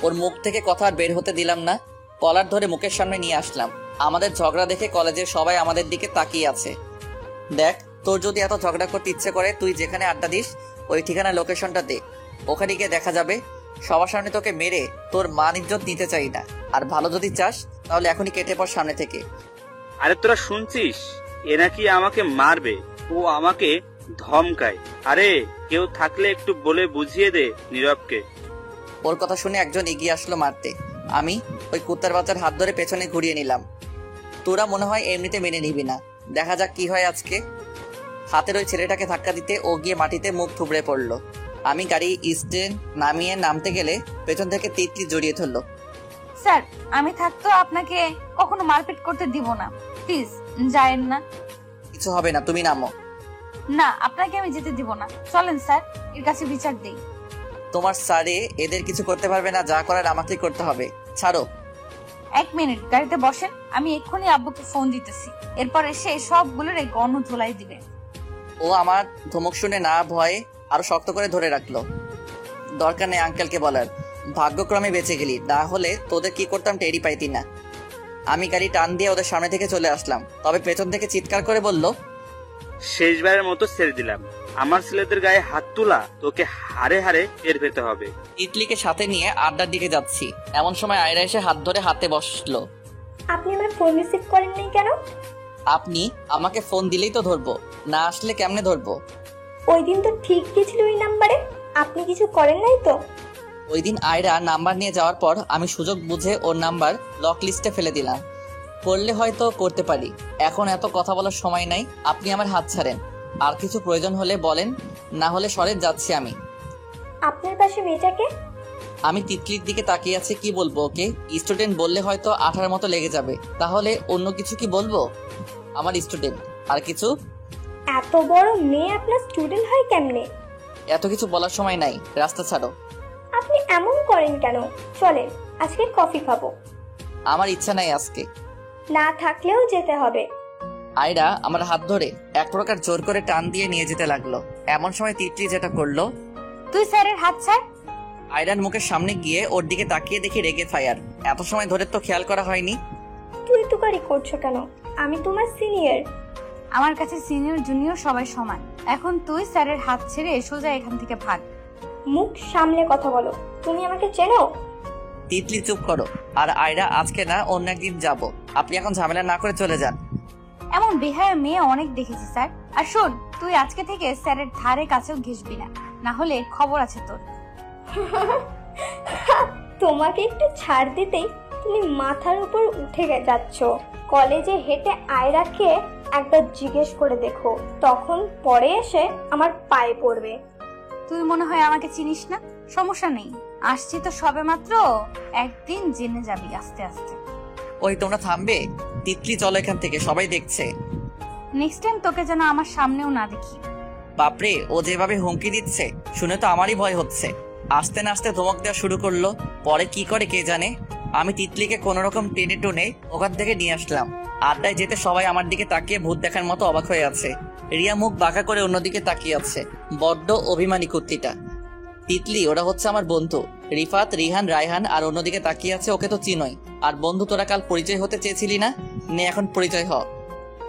ওর মুখ থেকে কথা আর বের হতে দিলাম না, কলার ধরে মুখের সামনে নিয়ে আসলাম। আমাদের ঝগড়া দেখে কলেজের সবাই আমাদের দিকে তাকিয়ে আছে। দেখ, তোর যদি এত ঝগড়া করতে ইচ্ছে করে, তুই যেখানে আড্ডা দিস ওই ঠিকানা লোকেশনটা দে, ওখানে গিয়ে দেখা যাবে। সবার সামনে তোকে মেরে তোর মান ইজ্জত নিতে চাই না। আর ভালো যদি চাস তাহলে এখনই কেটে পড় সামনে থেকে। আরে তোরা শুনছিস, এ নাকি আমাকে মারবে, ও আমাকে ধমকায়। আরে কেউ থাকলে একটু বলে বুঝিয়ে দে নীরবকে। ওর কথা শুনে একজন এগিয়ে আসলো মারতে। আমি ওই কুত্তার বাচ্চার হাত ধরে পেছনে ঘুরিয়ে নিলাম। তোরা মনে হয় এমনিতে মেনে নিবি না, দেখা যাক কি হয় আজকে। হাতের ওই ছেলেটাকে ধাক্কা দিতে ও গিয়ে মাটিতে মুখ থুবড়ে পড়লো। আমি গাড়ি স্ট্যান্ড নামিয়ে নামতে গেলে পেছন থেকে তিতলি জড়িয়ে ধরলো। স্যার আমি থাকতো আপনাকে কখনো মারপিট করতে দিব না, প্লিজ যায়েন না। কিছু হবে না, তুমি নামো। না, আপনাকে আমি যেতে দিব না, চলেন স্যার, এর কাছে বিচার দেই। তোমার স্যারে এদের কিছু করতে পারবে না, যা করার আমাকেই করতে হবে। ছাড়ো। 1 মিনিট গাড়িতে বসেন, আমি এক্ষুনি আব্বুকে ফোন দিতেছি, এরপর এসে সবগুলোর এই গণ ধোলাই দিবে। ও আমার ধমক শুনে না ভয়ে আরো শক্ত করে ধরে রাখলো। দরকার নেই আঙ্কেলকে বলার, ভাগ্যক্রমে বেঁচে গেলি, না হলে তোদের কি করতাম টেরি পাইতি না। আমি গাড়ি টান দিয়ে ওদের সামনে থেকে চলে আসলাম, তবে পেছন থেকে চিৎকার করে বলল, শেষবারের মতো ছেড়ে দিলাম, আমার ছেলেদের গায়ে হাত তোলা তোকে হারে হারে টের পেতে হবে। ইডলিকে সাথে নিয়ে আড্ডার দিকে যাচ্ছি, এমন সময় আয়রা এসে হাত ধরে হাতে বসলো। আপনি আমার ফোন রিসিভ করেননি কেন? আপনি আমাকে ফোন দিলেই তো ধরবো, না আসলে কেমনে ধরবো? ওই দিন তো ঠিক গেছিল ওই নাম্বারে, আপনি কিছু করেন নাই তো? ওই দিন আয়রা নাম্বার নিয়ে যাওয়ার পর আমি সুযোগ বুঝে ওর নাম্বার লক লিস্টে ফেলে দিলাম। করলে হয়তো করতে পারি, এখন এত কথা বলার সময় নাই। আপনি আমার হাত ছাড়েন, আর কিছু প্রয়োজন হলে বলেন, না হলে সরে যাচ্ছি আমি। আপনার পাশে মেয়েটাকে? আমি তিতলির দিকে তাকিয়ে আছি, কি বলবো ওকে? স্টুডেন্ট বললে হয়তো আঠার মতো লেগে যাবে, তাহলে অন্য কিছু কি বলবো? আমার স্টুডেন্ট, আর কিছু? এত বড় মেয়ে আপনার স্টুডেন্ট হয় কেমনে? এত কিছু বলার সময় নাই, রাস্তা ছাড়ো। আপনি এমন করেন কেন? চলেন আজকে কফি খাবো। আমার ইচ্ছা নাই আজকে। না থাকলেও যেতে হবে। আয়রা আমার হাত ধরে এক প্রকার জোর করে টান দিয়ে নিয়ে যেতে লাগলো। এমন সময় তিতলি যেটা করলো, তুই স্যারের হাত ছাড়। আয়রার মুখের সামনে গিয়ে ওর দিকে তাকিয়ে দেখি রেগে ফায়ার। এত সময় ধরে তো খেয়াল করা হয়নি। তুই তুকারি করছো কেন? আমি তোমার সিনিয়র। আমার কাছে সিনিয়র জুনিয়র সবাই সমান। এখন তুই স্যারের হাত ছেড়ে সোজা এখান থেকে ভাগ। মুখ সামলে কথা বলো। তুমি আমাকে চেনো? তিতলি চুপ করো। আর আয়রা আজকে না অন্য একদিন যাব, আপনি এখন ঝামেলা না করে চলে যান। এমন বেহায়া মেয়ে অনেক দেখেছি স্যার। আর শোন, তুই আজকে থেকে স্যারের ধারে কাছেও ঘেসবি না, না হলে খবর আছে তোর। তোমাকে একটু ছাড় দিতেই তুমি মাথার উপর উঠে যাচ্ছ। কলেজে হেঁটে আয়রাকে একবার জিজ্ঞেস করে দেখো, তখন পরে এসে আমার পায়ে পড়বে। তুই মনে হয় আমাকে চিনিস না, সমস্যা নেই, আসছি তো সবে মাত্র, একদিন জেনে যাবি আস্তে আস্তে। ওই তোমরা থামবে? তিতলি চলো এখান থেকে, সবাই দেখছে। নেক্সট টাইম তোকে যেন আমার সামনেও না দেখি। বাপরে, ও যেভাবে হুমকি দিচ্ছে শুনে তো আমারই ভয় হচ্ছে। আস্তে না আস্তে ধমক দেওয়া শুরু করলো, পরে কি করে কে জানে। আমি তিতলিকে কোনো রকম টেনে টুনে ওখান থেকে নিয়ে আসলাম। আড্ডায় যেতে সবাই আমার দিকে তাকিয়ে ভূত দেখার মতো অবাক হয়ে আছে। রিয়া মুখ বাঁকা করে অন্যদিকে তাকিয়ে আছে, বড্ড অভিমানী কুত্তিটা। তিতলি, ওরা হচ্ছে আমার বন্ধু রিফাত, রিহান, রায়হান। আর অন্যদিকে তাকিয়ে আছে, ওকে তো চিনোই। আর বন্ধু, তোরা কাল পরিচয় হতে চেয়েছিলি না, নে এখন পরিচয় হ।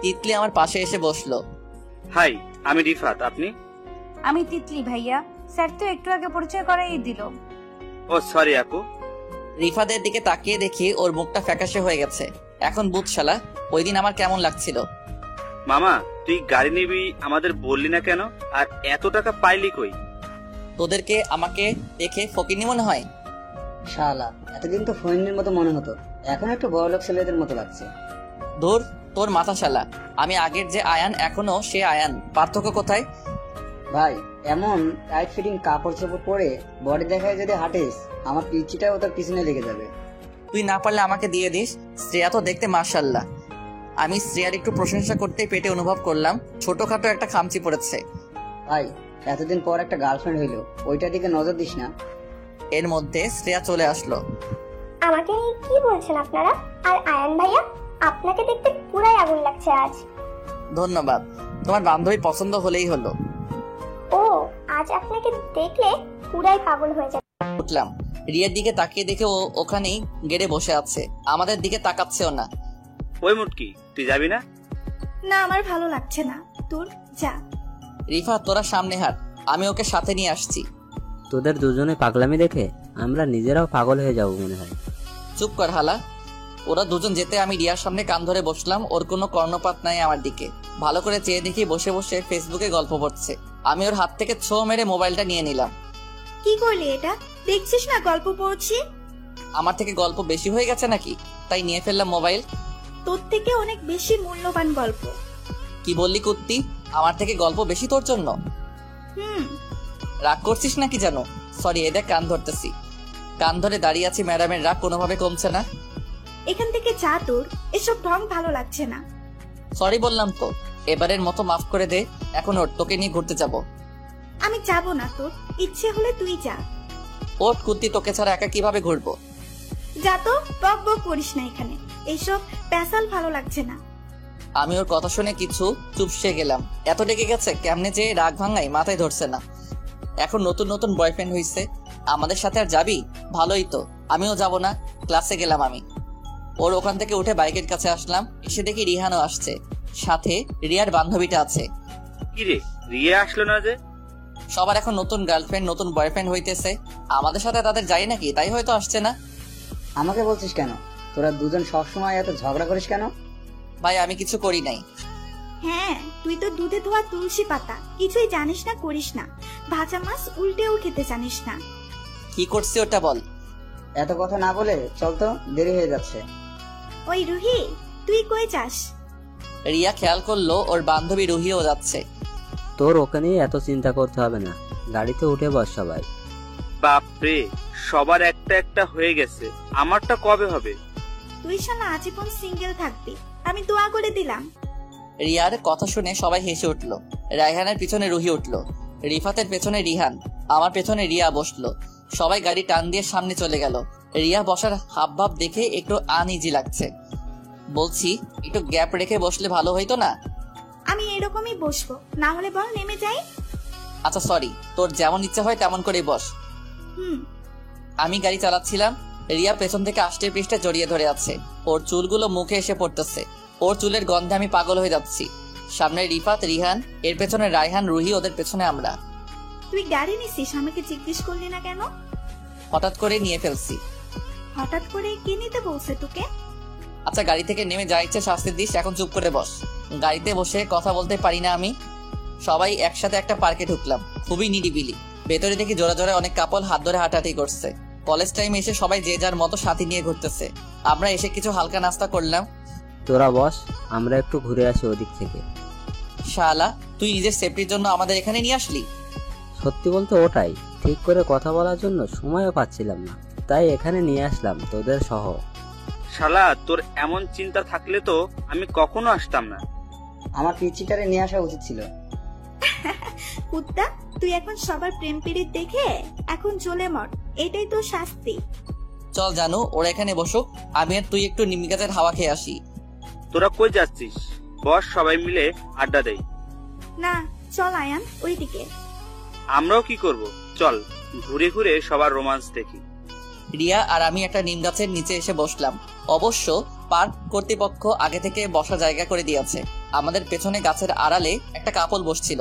তিতলি আমার পাশে এসে বসলো। হাই, আমি রিফাত, আপনি? আমি তিতলি ভাইয়া, স্যার তো একটু আগে পরিচয় করাই দিল। ও সরি আপু। রিফাতের দিকে তাকিয়ে দেখি ওর মুখটা ফ্যাকাশে হয়ে গেছে। এখন বুঝ শালা, ওই দিন আমার কেমন লাগছিল। মামা, তুই গাড়ি নিবি আমাদের বললি না কেন? আর এত টাকা পাইলি কই? তোদেরকে আমাকে দেখে ফকিনি মনে হয়? শালা, এতদিন তো ফোনের মতো মনে হতো, এখন একটু বড়লোক ছেলেদের মতো লাগছে। ধুর, তোর মাথা শালা। আমি আগের যে আয়ান এখনো সে আয়ান, পার্থক্য কোথায়? ভাই, এমন টাইট ফিটিং কাপড় চোপড় পরে বডি দেখায় যদি হাঁটিস, আমার পিচিটাও তোর পিছনে লেগে যাবে। তুই না পারলে আমাকে দিয়ে দিস। শ্রেয়া তো দেখতে মাশাআল্লাহ। আমি শ্রেয়ার একটু প্রশংসা করতেই পেটে অনুভব করলাম ছোটখাটো একটা খামচি পড়েছে। ভাই, এতদিন পর একটা গার্লফ্রেন্ড হইলো, ওইটার দিকে নজর দিস না। এর মধ্যে শ্রেয়া চলে আসলো। আমাকে নিয়ে কি বলছেন আপনারা? আর আয়ান ভাইয়া, আপনাকে দেখতে পুরাই আগুন লাগছে আজ। ধন্যবাদ, তোমার বান্ধবী পছন্দ হলেই হলো। ও, আজ আপনাকে দেখলে পুরাই পাগল হয়ে যাবে। উঠলাম, রিয়ার দিকে তাকিয়ে দেখে ও ওখানেই গেড়ে বসে আছে, আমাদের দিকে তাকাচ্ছেও না। ওই মুটকি, তুই যাবি না? না, আমার ভালো লাগছে না, তোর যা। রিফা, তোরা সামনে হাঁট, আমি ওকে সাথে নিয়ে আসছি। তোদের দুজনে পাগলামি দেখে আমরা নিজেরাও পাগল হয়ে যাব মনে হয়। চুপ কর হালা। ওরা দুজন যেতে আমি রিয়ার সামনে কান ধরে বসলাম। ওর কোনো কর্ণপাত নাই আমার দিকে। ভালো করে চেয়ে দেখি বসে বসে ফেসবুকে গল্প পড়ছে। আমি ওর হাত থেকে ছো মেরে মোবাইলটা নিয়ে নিলাম। কি করলি এটা? দেখছিস না গল্প পড়ছি? আমার থেকে গল্প বেশি হয়ে গেছে নাকি, তাই নিয়ে ফেললাম মোবাইল। তোর থেকে অনেক বেশি মূল্যবান গল্প। কি বললি কুত্তি? আমার থেকে গল্প বেশি তোর জন্য? হুম। রাগ করছিস নাকি জানো? সরি, এদের কান ধরতেছি। কান ধরে দাঁড়িয়ে আছি, ম্যাডামের রাগ কোনোভাবে কমছে না। এখান থেকে যা তোর, এসব ঢং ভালো লাগছে না। সরি বললাম তো, এবারের মতো মাফ করে দে। এখন ওর, তোকে নিয়ে ঘুরতে যাব। আমি যাব না, তোর ইচ্ছে হলে তুই যা। ওর কুত্তি, তোকে ছাড়া একা কিভাবে ঘুরবো? যা তো, বক বক করিস না এখানে, এইসব প্যাসাল ভালো লাগছে না। আমি ওর কথা শুনে কিছু চুপসে গেলাম। এত ডেকে গেছে, কেমনে যে রাগ ভাঙাই মাথায় ধরছে না। এখন নতুন নতুন বয়ফ্রেন্ড হইছে, আমাদের সাথে আর যাবি? ভালোই তো, আমিও যাব না। ক্লাসে গেলাম আমি। ওর ওখান থেকে উঠে বাইকের কাছে আসলাম, এসে দেখি রিহানও আসছে, সাথে রিয়ার বান্ধবীটা আছে। কি রে, রিয়া আসলো না যে? সবার এখন নতুন গার্লফ্রেন্ড, নতুন বয়ফ্রেন্ড হইতেছে, আমাদের সাথে তাদের যাই নাকি, তাই হয়তো আসছে না। আমাকে বলছিস কেন? তোরা দুজন সবসময় এত ঝগড়া করিস কেন? ভাই আমি কিছু করি নাই। হ্যাঁ, তুই তো দুধে ধোয়া তুলসী পাতা, কিছুই জানিস না, করিস না। ভাজা মাছ উল্টেও খেতে জানিস না। কি করছি ওটা বল। এত কথা না বলে চল তো, দেরি হয়ে যাচ্ছে। ওই রুহি, তুই কই যাস? রিয়া খেয়াল করলো ওর বান্ধবী রুহিও যাচ্ছে। তোর ওকে নিয়ে এত চিন্তা করতে হবে না, গাড়িতে উঠে বস সবাই। বাপরে, সবার একটা একটা হয়ে গেছে, আমারটা কবে হবে? তুই শালা আজীবন সিঙ্গেল থাকবি, আমি দোয়া করে দিলাম। রিয়ার কথা শুনে সবাই হেসে উঠলো। রায়হানের পিছনে রুহি উঠলো, রিফাতের পেছনে রিহান, আমার পেছনে রিয়া বসলো। সবাই গাড়ি টান দিয়ে সামনে চলে গেল। রিয়া বসার হাবভাব দেখে একটু আনইজি লাগছে। বলছি, একটু গ্যাপ রেখে বসলে ভালো হইতো না? আমি এরকমই বসবো, না হলে বল নেমে যাই। আচ্ছা সরি, তোর যেমন ইচ্ছা হয় তেমন করে বস। হুম। আমি গাড়ি চালাচ্ছিলাম, রিয়া পেছন থেকে আষ্টে পৃষ্ঠে জড়িয়ে ধরে আছে। ওর চুলগুলো মুখে এসে পড়তেছে, ওর চুলের গন্ধে আমি পাগল হয়ে যাচ্ছি। সামনে রিফাত, রিহান, এর পেছনে রায়হান, রুহি, ওদের পেছনে আমরা। তুই গাড়ি নিছিস, আমাকে জিজ্ঞেস করলি না কেন? হঠাৎ করে নিয়ে ফেলছি। হঠাৎ করে কে নিতে বলছে তোকে? আচ্ছা গাড়ি থেকে নেমে যা ইচ্ছে শাস্তি দিস, এখন চুপ করে বস। গাড়িতে বসে কথা বলতে পারি না আমি। সবাই একসাথে একটা পার্কে ঢুকলাম, খুবই নিরিবিলি। ভেতরে দেখি জোড়া জোড়া অনেক কাপল হাত ধরে হাঁটাহাঁটি করছে। কলেজ টাইমে এসে সবাই যে যার মতো সাথী নিয়ে ঘুরতেছে। আমরা এসে কিছু হালকা নাস্তা করলাম। তোরা বস, আমরা একটু ঘুরে আসি ওদিক থেকে। শালা, তুই নিজের সেফটির জন্য আমাদের এখানে নিয়ে আসলি? সত্যি বলতে ওটাই, ঠিক করে কথা বলার জন্য সময়ও পাচ্ছিলাম না, তাই এখানে নিয়ে আসলাম তোদের সহ। শালা, তোর এমন চিন্তা থাকলে তো আমি কখনো আসতাম না। আমার পিচ্চিটারে নিয়ে আসা উচিত ছিল। কুত্তা, তুই এখন সবার প্রেম পীড়িত দেখে এখন চলে মর, এটাই তো শাস্তি। চল জানু, ওরা এখানে বসুক, আমি আর তুই একটু নিম গাছের হাওয়া খেয়ে আসি। তোরা কই যাচ্ছিস? বস, সবাই মিলে আড্ডা দেই। না, চল আয়ান, ওইদিকে। আমরাও কি করব, চল ঘুরে ঘুরে সবার রোমান্স দেখি। রিয়া আর আমি একটা নিম গাছের নিচে এসে বসলাম। অবশ্য পার্ক কর্তৃপক্ষ আগে থেকে বসা জায়গা করে দিয়েছে। আমাদের পেছনে গাছের আড়ালে একটা কাপল বসছিল।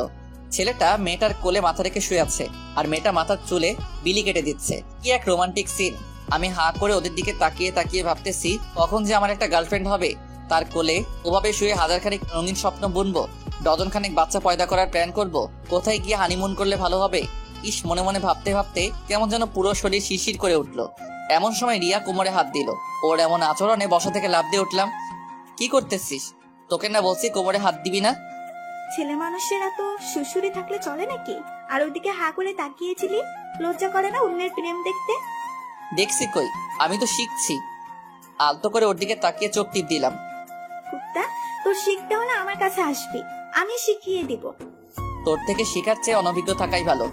ছেলেটা মেয়েটার কোলে মাথা রেখে শুয়ে আছে, আর মেয়েটা মাথার চুলে বিলি কেটে দিচ্ছে। কি এক রোমান্টিক সিন! আমি হাঁ করে ওদের দিকে তাকিয়ে তাকিয়ে ভাবতেছি, কখন যে আমার একটা গার্লফ্রেন্ড হবে, তার কোলে ওভাবে শুয়ে হাজারখানিক রঙিন স্বপ্ন বুনবো, ডজনখানেক বাচ্চা পয়দা করার প্ল্যান করব, কোথায় গিয়ে হানিমুন করলে ভালো হবে। ইস, মনে মনে ভাবতে ভাবতে কেমন যেন পুরো শরীর শিরশির করে উঠলো। এমন সময় রিয়া কোমরে হাত দিল। ওর এমন আচরণে বসা থেকে লাফ দিয়ে উঠলাম। কি করতেছিস? তোকে না বলছি কোমরে হাত দিবি না? ছেলে মানুষের এত শ্বশুরি থাকলে চলে নাকি? আর ওইদিকে হা করে তাকিয়েছিলি, লজ্জা করে না অন্যের প্রেম দেখতে? দেখছি কই, আমি তো শিখছি। আলতো করে ওর দিকে তাকিয়ে চোখ টিপ দিলাম। কুত্তা, তোর শিখতে হলে আমার কাছে আসবি, আমি শিখিয়ে দিব। তোর থেকে শেখার চেয়ে অনভিজ্ঞ থাকাই ভালো।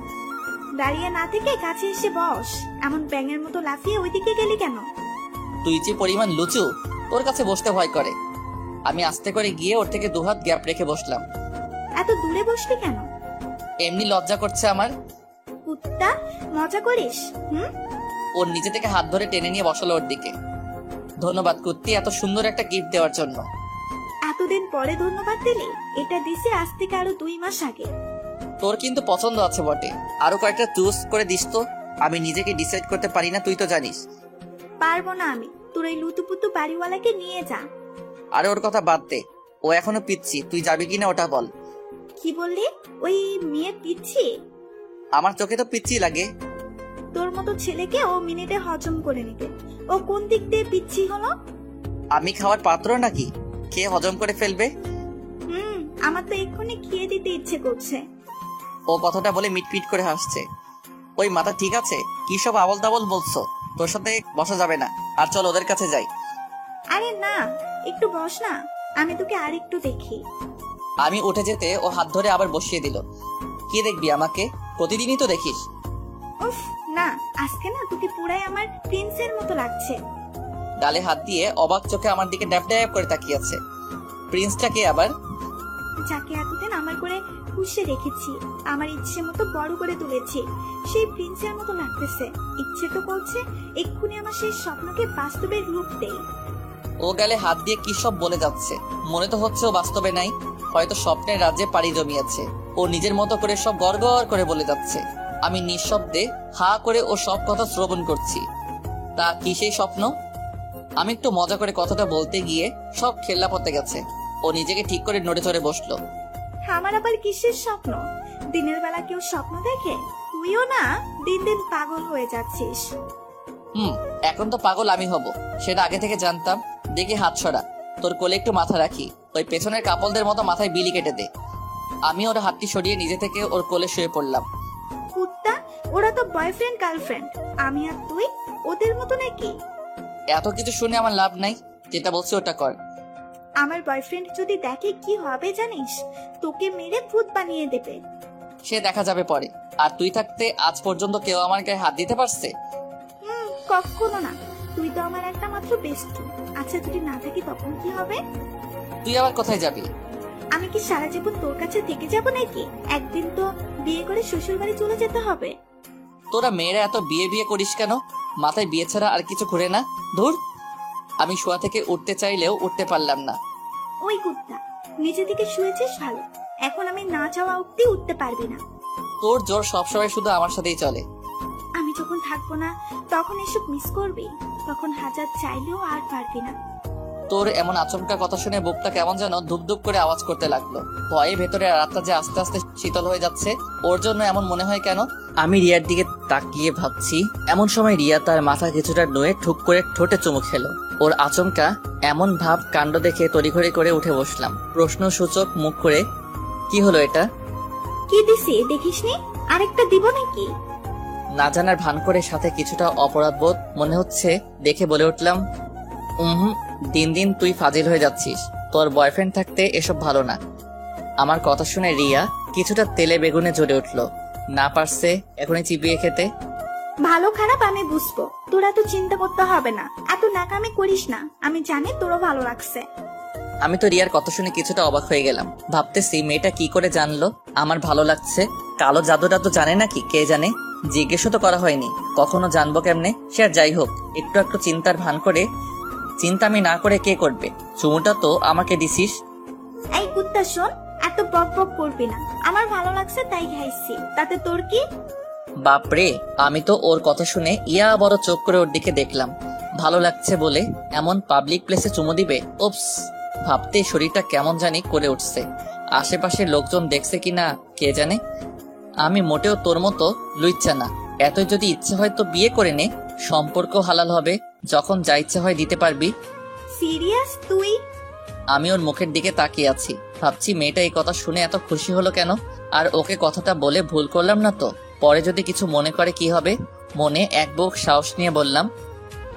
দাঁড়িয়ে না থেকে কাছে এসে বস। এমন ব্যাঙের মতো লাফিয়ে ওইদিকে গেলি কেন? তুই যে পরিমাণ লুচু, তোর কাছে বসতে ভয় করে। আমি আস্তে করে গিয়ে ওর থেকে দুহাত গ্যাপ রেখে বসলাম। এত দূরে বসলি কেন? এমনি লজ্জা করছে আমার। কুত্তা, মজা করিস? ওর নিচে থেকে হাত ধরে টেনে নিয়ে বসালো ওর দিকে। ধন্যবাদ কুত্তি, এত সুন্দর একটা গিফট দেওয়ার জন্য। এতদিন পরে ধন্যবাদ দিলি? এটা দিছি আজ থেকে আরো 2 মাস আগে। তোর কিন্তু পছন্দ আছে বটে, আরো কয়েকটা চুজ করে দিস তো। আমি নিজেকে ডিসাইড করতে পারি না, তুই তো জানিস। পারবো না আমি, তোর এই লুতুপুতু বাড়িওয়ালাকে নিয়ে যা। আরে ওর কথা বাদ দে, ও এখনো পিচ্ছি, তুই যাবি কিনা ওটা বল। কি বললি? ওই মেয়ে পিচ্ছি? আমার চোখে তো পিচ্ছি লাগে। তোর মতো ছেলেকে ও মিনিটে হজম করে নিবে। ও কোন দিক দিয়ে পিচ্ছি হলো? আমি খাওয়ার পাত্র নাকি, খেয়ে হজম করে ফেলবে? আমার তো এক্ষুনি খেয়ে দিতে ইচ্ছে করছে। ও কথাটা বলে মিটমিট করে হাসছে। ওই মাথা ঠিক আছে? কি সব আবল তাবল বলছো? তোর সাথে বসা যাবে না, আর চল ওদের কাছে যাই। আরে না, একটু বস না, আমি তোকে আর একটু দেখি। আমি উঠে যেতে ও হাত ধরে আবার বসিয়ে দিল। কি দেখবি আমাকে? প্রতিদিনই তো দেখিস। উফ না, আজকে না তোকে পুরাই আমার প্রিন্সের মতো লাগছে। গালে হাত দিয়ে অবাক চোখে আমার দিকে ড্যাপ ড্যাপ করে তাকিয়ে আছে। প্রিন্সটা কে আবার? যাকে এতদিন আমার করে খুশি রেখেছি, আমার ইচ্ছে মতো বড় করে তুলেছি, সেই প্রিন্সের মতো লাগতেছে। ইচ্ছে তো করছে এক্ষুনি আমার সেই স্বপ্নকে বাস্তবের রূপ দেই। ও গালে হাত দিয়ে কি সব বলে যাচ্ছে, মনে তো হচ্ছে ও বাস্তবে নাই, হয়তো স্বপ্নের রাজ্যে পাড়ি জমিয়েছে। ও নিজের মতো করে সব গড়গড় করে বলে যাচ্ছে। আমি নিঃশব্দে হা করে ও সব কথা শ্রবণ করছি। তা কি সেই স্বপ্ন? আমি একটু মজা করে কথাটা বলতে গিয়ে সব খেল্লা পড়তে গেছে। ও নিজেকে ঠিক করে নড়ে চড়ে বসলো। আমার আবার কিসের স্বপ্ন? দিনের বেলা কেউ স্বপ্ন দেখে? তুইও না দিন দিন পাগল হয়ে যাচ্ছিস। এখন তো পাগল আমি হব, সেটা আগে থেকে জানতাম। দেখে হাত সরা, তোর কোলে একটু মাথা রাখি, ওই পেছনের কাপলদের মতো মাথায় বিলি কেটে দে। আমি ওর হাতটি সরিয়ে নিজে থেকে ওর কোলে শুয়ে পড়লাম। কুত্তা, ওরা তো বয়ফ্রেন্ড গার্লফ্রেন্ড, আমি আর তুই ওদের মতো নাকি? এত কিছু শুনে আমার লাভ নাই, যেটা বলছি ওটা কর। আমার বয়ফ্রেন্ড যদি দেখে কি হবে জানিস? তোকে মেরে ভূত বানিয়ে দেবে। সে দেখা যাবে পরে। আর তুই থাকতে আজ পর্যন্ত কেউ আমার গায়ে হাত দিতে পারছে? কখনো না, তুই তো আমার একটা মাত্র বেস্ট। আচ্ছা যদি না থাকি তখন কি হবে? তুই আবার কোথায় যাবি? আমি কি সারা জীবন তোর কাছে থেকে যাব নাকি? একদিন তো বিয়ে করে শ্বশুর বাড়ি চলে যেতে হবে। তোরা মেয়েরা এত বিয়ে বিয়ে করিস কেন? মাথায় বিয়ে ছাড়া আর কিছু ঘুরে না? ধুর। আমি শোয়া থেকে উঠতে চাইলেও উঠতে পারলাম না। ওই কুত্তা, নিচে থেকে শুয়েছিস ভালো, এখন আমি না চাওয়া অব্দি উঠতে পারবি না। তোর জোর সবসময় শুধু আমার সাথেই চলে। আমি যখন থাকবো না তখন এসব মিস করবি, তখন হাজার চাইলেও আর পারবি না। তোর এমন আচমকা কথা শুনে বুকটা কেমন যেন ধুপধুপ করে আওয়াজ করতে লাগলো। ভয়ে ভেতরে রাতটা যে আস্তে আস্তে শীতল হয়ে যাচ্ছে, ওর জন্য এমন মনে হয় কেন? আমি রিয়ার দিকে তাকিয়ে ভাবছি। এমন সময় রিয়া তার মাথা কিছুটা নয়ে ঠুক করে ঠোঁটে চুমু খেলো। ওর আচমকা এমন ভাব কাণ্ড দেখে তড়িঘড়ি করে উঠে বসলাম, প্রশ্নসূচক মুখ করে। কি হলো এটা? কি দিছি দেখিসনি? আরেকটা দিব নাকি? না জানার ভান করে সাথে কিছুটা অপরাধবোধ মনে হচ্ছে দেখে বলে উঠলাম, দিন দিন তুই ফাজিল হয়ে যাচ্ছিস। তোর বয়ফ্রেন্ড থাকতে এসব ভালো না। আমার কথা শুনে রিয়া কিছুটা তেলে বেগুনে জ্বলে উঠলো। না পারছে এখনই চিবিয়ে খেতে। ভালো খারাপ আমি বুঝবো, তোরা তো চিন্তা করতে হবে না, এত নাকামি করিস না, আমি জানি তোরও ভালো লাগছে। আমি তো রিয়ার কথা শুনে কিছুটা অবাক হয়ে গেলাম। ভাবতেছি মেয়েটা কি করে জানলো আমার ভালো লাগছে? কালো জাদুটা তো জানে নাকি কে জানে। জিজ্ঞেসও তো করা হয়নি, কখনো জানবো কেমনে? সে আর যাই হোক, একটু একটু চিন্তার ভান করে। চিন্তা আমি না করে কে করবে? চুমুটা তো আমাকে দিছিস। এই কুত্তা শোন, এত বক বক করবি না, আমার ভালো লাগছে তাই খাইছি, তাতে তোর কি? বাপরে, আমি তো ওর কথা শুনে ইয়া বড় চোখ করে ওর দিকে দেখলাম। ভালো লাগছে বলে এমন পাবলিক প্লেসে চুমু দিবে? ওপস, ভাবতে শরীরটা কেমন জানি করে উঠছে। আশেপাশের লোকজন দেখছে কিনা কে জানে। আমি মোটেও তোর মতো লুইচ্ছা না। এতই যদি ইচ্ছে হয় তো বিয়ে করে নে, সম্পর্ক হালাল হবে, যখন যা ইচ্ছে হয় দিতে পারবি। সিরিয়াস তুই? আমি ওর মুখের দিকে তাকিয়ে আছি, ভাবছি মেয়েটা এই কথা শুনে এত খুশি হলো কেন? আর ওকে কথাটা বলে ভুল করলাম না তো? পরে যদি কিছু মনে করে কি হবে? মনে এক বুক সাহস নিয়ে বললাম,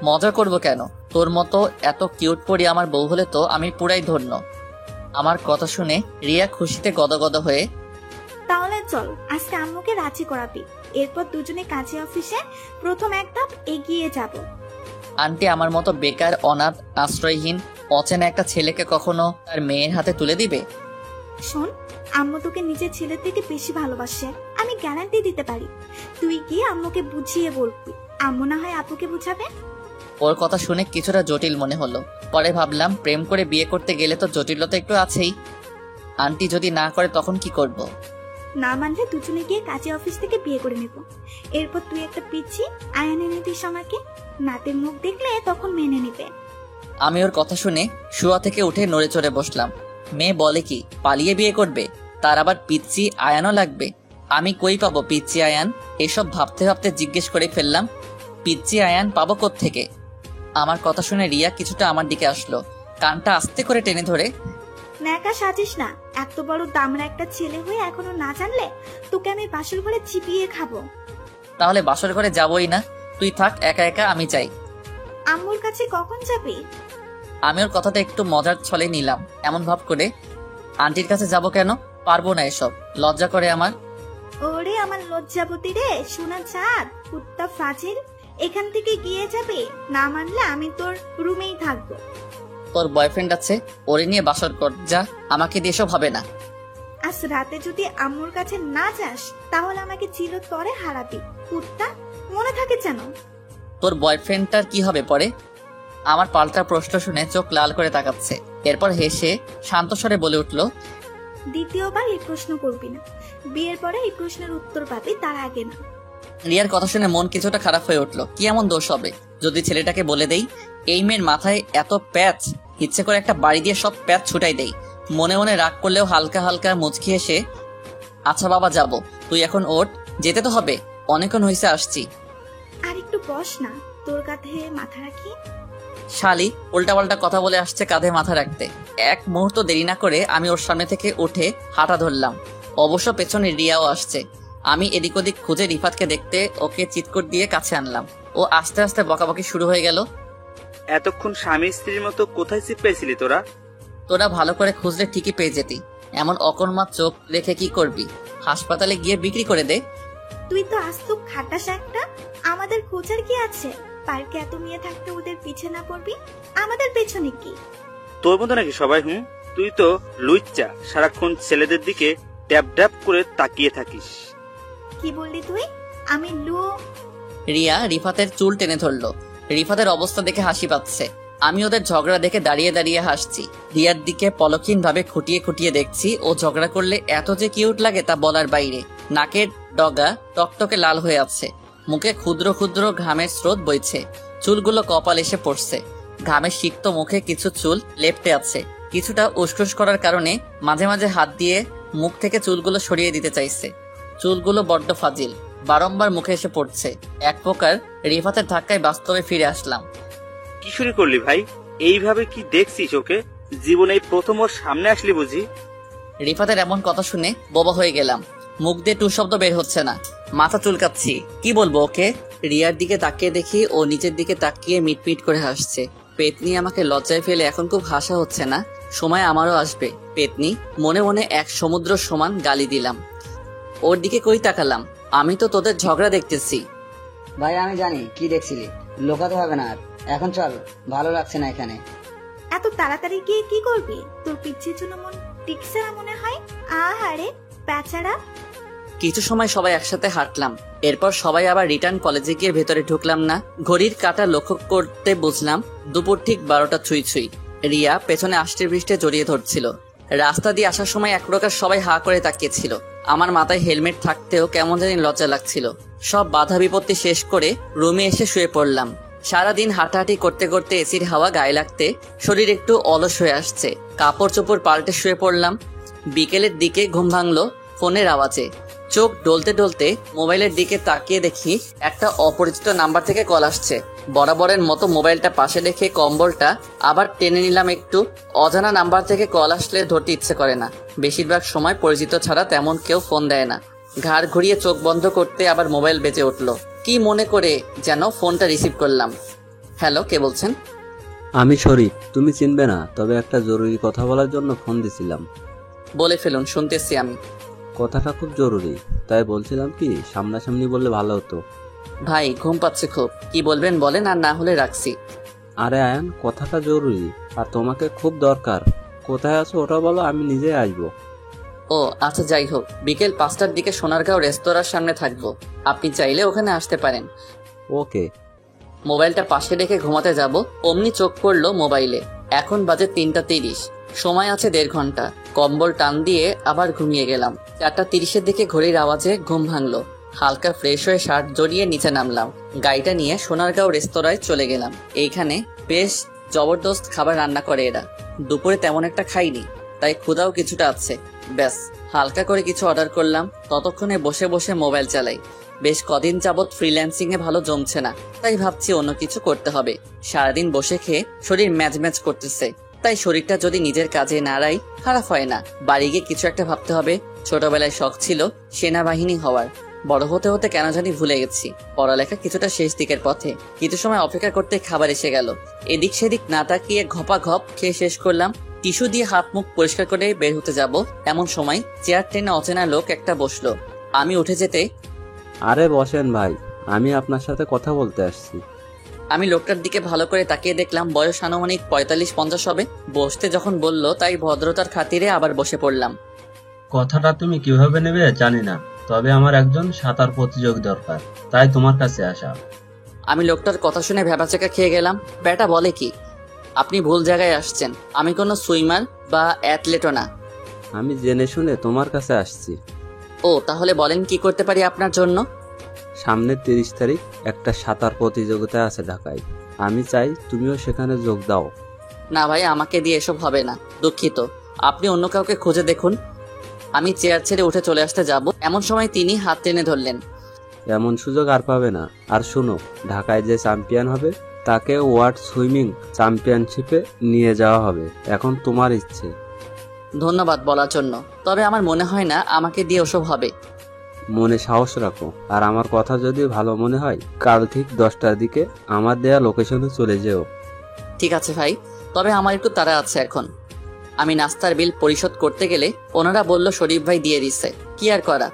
মজা করব কেন? তোর মতো এত কিউট পরি আমার বউ হলে তো আমি পুরাই ধন্য। আমার কথা শুনে রিয়া খুশিতে গদগদ হয়ে, তাহলে চল আজকে আম্মুকে রাজি করাবি, এরপর দুজনে কাজে অফিসে প্রথম এক ধাপ এগিয়ে যাব। আন্টি আমার মতো বেকার, অনাথ, আশ্রয়হীন, অচেনা একটা ছেলেকে কখনো তার মেয়ের হাতে তুলে দিবে? শোন, আম্মু তোকে নিজের ছেলের থেকে বেশি ভালোবাসে, আমি গ্যারান্টি দিতে পারি। তুই গিয়ে আম্মুকে বুঝিয়ে বলবি, আম্মু না হয় আপুকে বুঝাবে। ওর কথা শুনে কিছুটা জটিল মনে হলো। পরে ভাবলাম প্রেম করে বিয়ে করতে গেলে তো জটিলতা একটু আছেই। আন্টি যদি না করে তখন কি করব? না মানলে দুজনে গিয়ে কাজে অফিস থেকে বিয়ে করে নেব। এরপর তুই একটা পিচ্ছি আয়ান এনে দিস আমাকে, নাতের মুখ দেখলে তখন মেনে নিবে। আমি ওর কথা শুনে শুয়া থেকে উঠে নড়ে চড়ে বসলাম। মেয়ে বলে কি পালিয়ে বিয়ে করবে? তার আবার পিচ্ছি আয়ানও লাগবে? আমি কই পাবো পিচ্ছি আয়ান? এসব ভাবতে ভাবতে জিজ্ঞেস করে ফেললাম, পিচ্ছি আয়ান পাবো কোত্থেকে? আমার কথা শুনে রিয়া কিছুটা আমার দিকে আসলো, কানটা আস্তে করে টেনে ধরে, ন্যাকা সাজিস না, এত বড় দামরা একটা ছেলে হয়ে এখনো না জানলে তোকে আমি বাসর ঘরে চিপিয়ে খাবো। তাহলে বাসর ঘরে যাবই না। তুই থাক একা একা, আমি চাই। আম্মুর কাছে কখন যাবে? আমি ওর কথাটা একটু মজার ছলে নিলাম, এমন ভাব করে। আন্টির কাছে যাব কেন? পারবো না এসব, লজ্জা করে আমার। ওরে আমার লজ্জাবতী রে, সোনা চাঁদ, কুত্তা ফাজিল, এখান থেকে গিয়ে যাবে। না মানলে আমি তোর রুমেই থাকবো। তোর বয়ফ্রেন্ড আছে, ওরে নিয়ে বাসর কর যা, আমাকে দিয়ে এসব হবে না। আজ রাতে যদি আম্মুর কাছে না যাস তাহলে আমাকে চিরতরে হারাবি। কুত্তা, মনে থাকে যেন। তোর বয়ফ্রেন্ডটার কি হবে পরে? আমার পাল্টা প্রশ্ন শুনে চোখ লাল করে তাকাচ্ছে, এরপর হেসে শান্ত স্বরে বলে উঠল, দ্বিতীয়বার এই প্রশ্ন করবি না। বিয়ের পরে এই প্রশ্নের উত্তর পাবি, তার আগে না। রিয়ার কথা শুনে মন কিছুটা খারাপ হয়ে উঠলো। কি এমন দোষ হবে যদি ছেলেটাকে বলে দেই এই মেয়ের মাথায় এত প্যাচ, ইচ্ছে করে একটা বাড়ি দিয়ে সব প্যাচ ছুটাই দেই। মনে মনে রাগ করলেও হালকা হালকা মুচকি এসে, আচ্ছা বাবা যাব, তুই এখন ওঠ, যেতে তো হবে, অনেকক্ষণ হয়েছে আসছি। আর একটু বস না, তোর কাঁধে মাথা রাখি। শালি উল্টাপাল্টা কথা বলে আসছে কাঁধে মাথা রাখতে। এক মুহূর্ত দেরি না করে আমি ওর সামনে থেকে উঠে হাঁটা ধরলাম। অবশ্য পেছনে রিয়াও আসছে। আমি এদিক ওদিক খুঁজে রিফাতকে দেখতে ওকে চিৎকর দিয়ে কাছে আনলাম। ও আস্তে আস্তে বকাবকি শুরু হয়ে গেল। এতক্ষণ স্বামী স্ত্রীর মতো কোথায় চিপ পেয়েছিলি তোরা? তোরা ভালো করে খুঁজলে ঠিকই পেয়ে যেতি, এমন অকর্মা চোখ রেখে কি করবি? হাসপাতালে গিয়ে বিক্রি করে দে। তুই তো আজ তো খাটাস একটা। আমাদের খোঁজার কি আছে? পার্কে এত মেয়ে থাকতে ওদের পিছে না পড়বি? আমাদের পেছনে কি? তোর মতো নাকি সবাই? তুই তো লুচ্চা, সারাক্ষণ ছেলেদের দিকে ট্যাপ ট্যাপ করে তাকিয়ে থাকিস। কি বললি তুই? আমি রিয়া রিফাতের চুল টেনে ধরলো। রিফাতের অবস্থা দেখে হাসি পাচ্ছে। আমি ওদের ঝগড়া দেখে দাঁড়িয়ে দাঁড়িয়ে হাসছি। রিয়ার দিকে পলকহীন ভাবে খুঁটিয়ে খুঁটিয়ে দেখছি। ও ঝগড়া করলে এত যে কিউট লাগে তা বলার বাইরে। নাকের ডগা টকটকে লাল হয়ে আছে, মুখে ক্ষুদ্র ক্ষুদ্র ঘামের স্রোত বইছে, চুলগুলো কপাল এসে পড়ছে। ঘামের সিক্ত মুখে কিছু চুল লেপ্টে আছে। কিছুটা উসখুস করার কারণে মাঝে মাঝে হাত দিয়ে মুখ থেকে চুলগুলো সরিয়ে দিতে চাইছে। চুলগুলো বড্ড ফাজিল, বারংবার মুখে এসে পড়ছে। এক প্রকার রিফাতের ধাক্কায় বাস্তবে ফিরে আসলাম। কি শুরু করলি ভাই? এইভাবে কি দেখছিস ওকে? জীবনে এই প্রথম ওর সামনে আসলি বুঝি? রিফাতের এমন কথা শুনে বোবা হয়ে গেলাম। মুখ দিয়ে টু শব্দ বের হচ্ছে না, মাথা চুলকাচ্ছি। কি বলবো ওকে? রিয়ার দিকে তাকিয়ে দেখি ও নিচের দিকে তাকিয়ে মিটমিট করে হাসছে। পেতনি আমাকে লজ্জায় ফেলে এখন খুব হাসা হচ্ছে না, সময় আমারও আসবে। পেতনি মনে মনে এক সমুদ্র সমান গালি দিলাম। ওর দিকে কই তাকালাম? আমি তো তোদের ঝগড়া দেখতেছি। ভাই আমি জানি কি দেখছিলি, লোকাতে হবে না আর। এখন চল, ভালো লাগছে না এখানে। এত তাড়াতাড়ি গিয়ে কি করবি? তোর পিচ্ছির জন্য মন টিকছে না মনে হয়। আহারে বেচারা। কিছু সময় সবাই একসাথে হাঁটলাম। এরপর সবাই আবার রিটার্ন কলেজে গিয়ে ভেতরে ঢুকলাম না। ঘড়ির কাঁটা লক্ষ্য করতে বুঝলাম দুপুর ঠিক 12টা ছুঁই ছুঁই। রিয়া পেছনে আষ্টে বৃষ্টে জড়িয়ে ধরছিল। রাস্তা দিয়ে আসার সময় এক প্রকার সবাই হা করে তাকিয়েছিল। আমার মাথায় হেলমেট থাকতেও কেমন জানি লজ্জা লাগছিল। সব বাধা বিপত্তি শেষ করে রুমে এসে শুয়ে পড়লাম। সারাদিন হাঁটাহাঁটি করতে করতে এসির হাওয়া গায়ে লাগতে শরীর একটু অলস হয়ে আসছে। কাপড় চোপড় পাল্টে শুয়ে পড়লাম। বিকেলের দিকে ঘুম ভাঙলো ফোনের আওয়াজে। চোখ ডলতে ডলতে মোবাইলের দিকে তাকিয়ে দেখি একটা অপরিচিত নাম্বার থেকে কল আসছে। বরাবরের মতো মোবাইলটা পাশে রেখে কম্বলটা আবার টেনে নিলাম একটু। অজানা নাম্বার থেকে কল আসলে ধরতে ইচ্ছে করে না। বেশিরভাগ সময় পরিচিত ছাড়া তেমন কেউ ফোন দেয় না। ঘাড় ঘুরিয়ে চোখ বন্ধ করতে আবার মোবাইল বেজে উঠলো। কি মনে করে যেন ফোনটা রিসিভ করলাম। হ্যালো, কে বলছেন? আমি শরীফ, তুমি চিনবে না, তবে একটা জরুরি কথা বলার জন্য ফোন দিছিলাম। বলে ফেলুন, শুনতেছি আমি। কথাটা খুব জরুরি, তাই বলছিলাম কি সামনাসামনি বললে ভালো হতো। ভাই ঘুম পাচ্ছে খুব, কি বলবেন বলেন, আর না হলে রাখছি। আরে আয়ান, কথাটা জরুরি আর তোমাকে খুব দরকার। কোথায় আছো ওটা বলো, আমি নিজে আসবো। ও আচ্ছা, যাই হোক, বিকেল 5টার দিকে সোনারগাঁও রেস্তোরাঁর সামনে থাকবো। আপনি চাইলে ওখানে আসতে পারেন। ওকে। মোবাইলটা পাশে রেখে ঘুমাতে যাব, অমনি চোখ পড়লো মোবাইলে। এখন বাজে 3টা 30, সময় আছে 1.5 ঘন্টা। কম্বল টান দিয়ে আবার ঘুমিয়ে গেলাম। 4টা 30-এর দিকে ঘড়ির আওয়াজে ঘুম ভাঙলো। হালকা ফ্রেশ হয়ে শার্ট জড়িয়ে নিচে নামলাম। গাড়িটা নিয়ে সোনারগাঁও রেস্তোরাঁয় চলে গেলাম। এইখানে বেশ জবরদস্ত খাবার রান্না করে এরা। দুপুরে তেমন একটা খাইনি, তাই ক্ষুধাও কিছুটা আছে। ব্যাস হালকা করে কিছু অর্ডার করলাম। ততক্ষণে বসে বসে মোবাইল চালাই। বেশ কদিন যাবৎ ফ্রিল্যান্সিং এ ভালো জমছে না, তাই ভাবছি অন্য কিছু করতে হবে। সারাদিন বসে খেয়ে শরীর ম্যাচ ম্যাচ করতেছে, তাই শরীরটা যদি নিজের কাজে নাড়াই খারাপ হয় না। বাড়ি গিয়ে কিছু একটা ভাবতে হবে। ছোটবেলায় শখ ছিল সেনাবাহিনী হওয়ার, বড় হতে হতে কেন জানি ভুলে গেছি। পড়ালেখা কিছুটা শেষ দিকের পথে। কিছু সময় অপেক্ষা করতে খাবার এসে গেল। এদিক সেদিক না তাকিয়ে ঘপা ঘপ খেয়ে শেষ করলাম। টিস্যু দিয়ে হাত মুখ পরিষ্কার করে বের হতে যাব, এমন সময় চেয়ার টেনে অচেনা লোক একটা বসলো। আমি উঠে যেতে, আরে বসেন ভাই, আমি আপনার সাথে কথা বলতে আসছি। আমি লোকটার দিকে ভালো করে তাকিয়ে দেখলাম বয়স আনুমানিক 45-50 হবে। বসতে যখন বলল তাই ভদ্রতার খাতিরে আবার বসে পড়লাম। কথাটা তুমি কিভাবে নেবে জানি না, তবে আমার একজন সাঁতার প্রতিযোগী দরকার, তাই তোমার কাছে আসা। আমি লোকটার কথা শুনে ভ্যাবাচাকা খেয়ে গেলাম। ব্যাটা বলে কি? আপনি ভুল জায়গায় আসছেন। আমি কোনো সুইমার বা অ্যাথলেটও না। আমি জেনে শুনে তোমার কাছে আসছি। ও, তাহলে বলেন কি করতে পারি আপনার জন্য? সামনের 30 তারিখ একটা সাঁতার প্রতিযোগিতা আছে ঢাকায়। আমি চাই তুমিও সেখানে যোগ দাও। না ভাই, আমাকে দিয়ে এসব হবে না, দুঃখিত। আপনি অন্য কাউকে খুঁজে দেখুন। আমি চেয়ার ছেড়ে উঠে চলে আসতে যাব, এমন সময় তিনি হাত টেনে ধরলেন। এমন সুযোগ আর পাবে না। আর শোনো, ঢাকায় যে চ্যাম্পিয়ন হবে তাকে ওয়ার্ল্ড সুইমিং চ্যাম্পিয়নশিপে নিয়ে যাওয়া হবে। এখন তোমার ইচ্ছে। ধন্যবাদ বলার জন্য, তবে আমার মনে হয় না আমাকে দিয়ে ওসব হবে। মনে সাহস রাখো, আর আমার কথা যদি ভালো মনে হয় কাল ঠিক 10টার দিকে আমার দেয়া লোকেশনে চলে যেও। ঠিক আছে ভাই, তবে আমার একটু তাড়া আছে এখন। আমি নাস্তার বিল পরিশোধ করতে গেলে ওনারা বলল শরীফ ভাই দিয়ে দিচ্ছে। কি আর করা,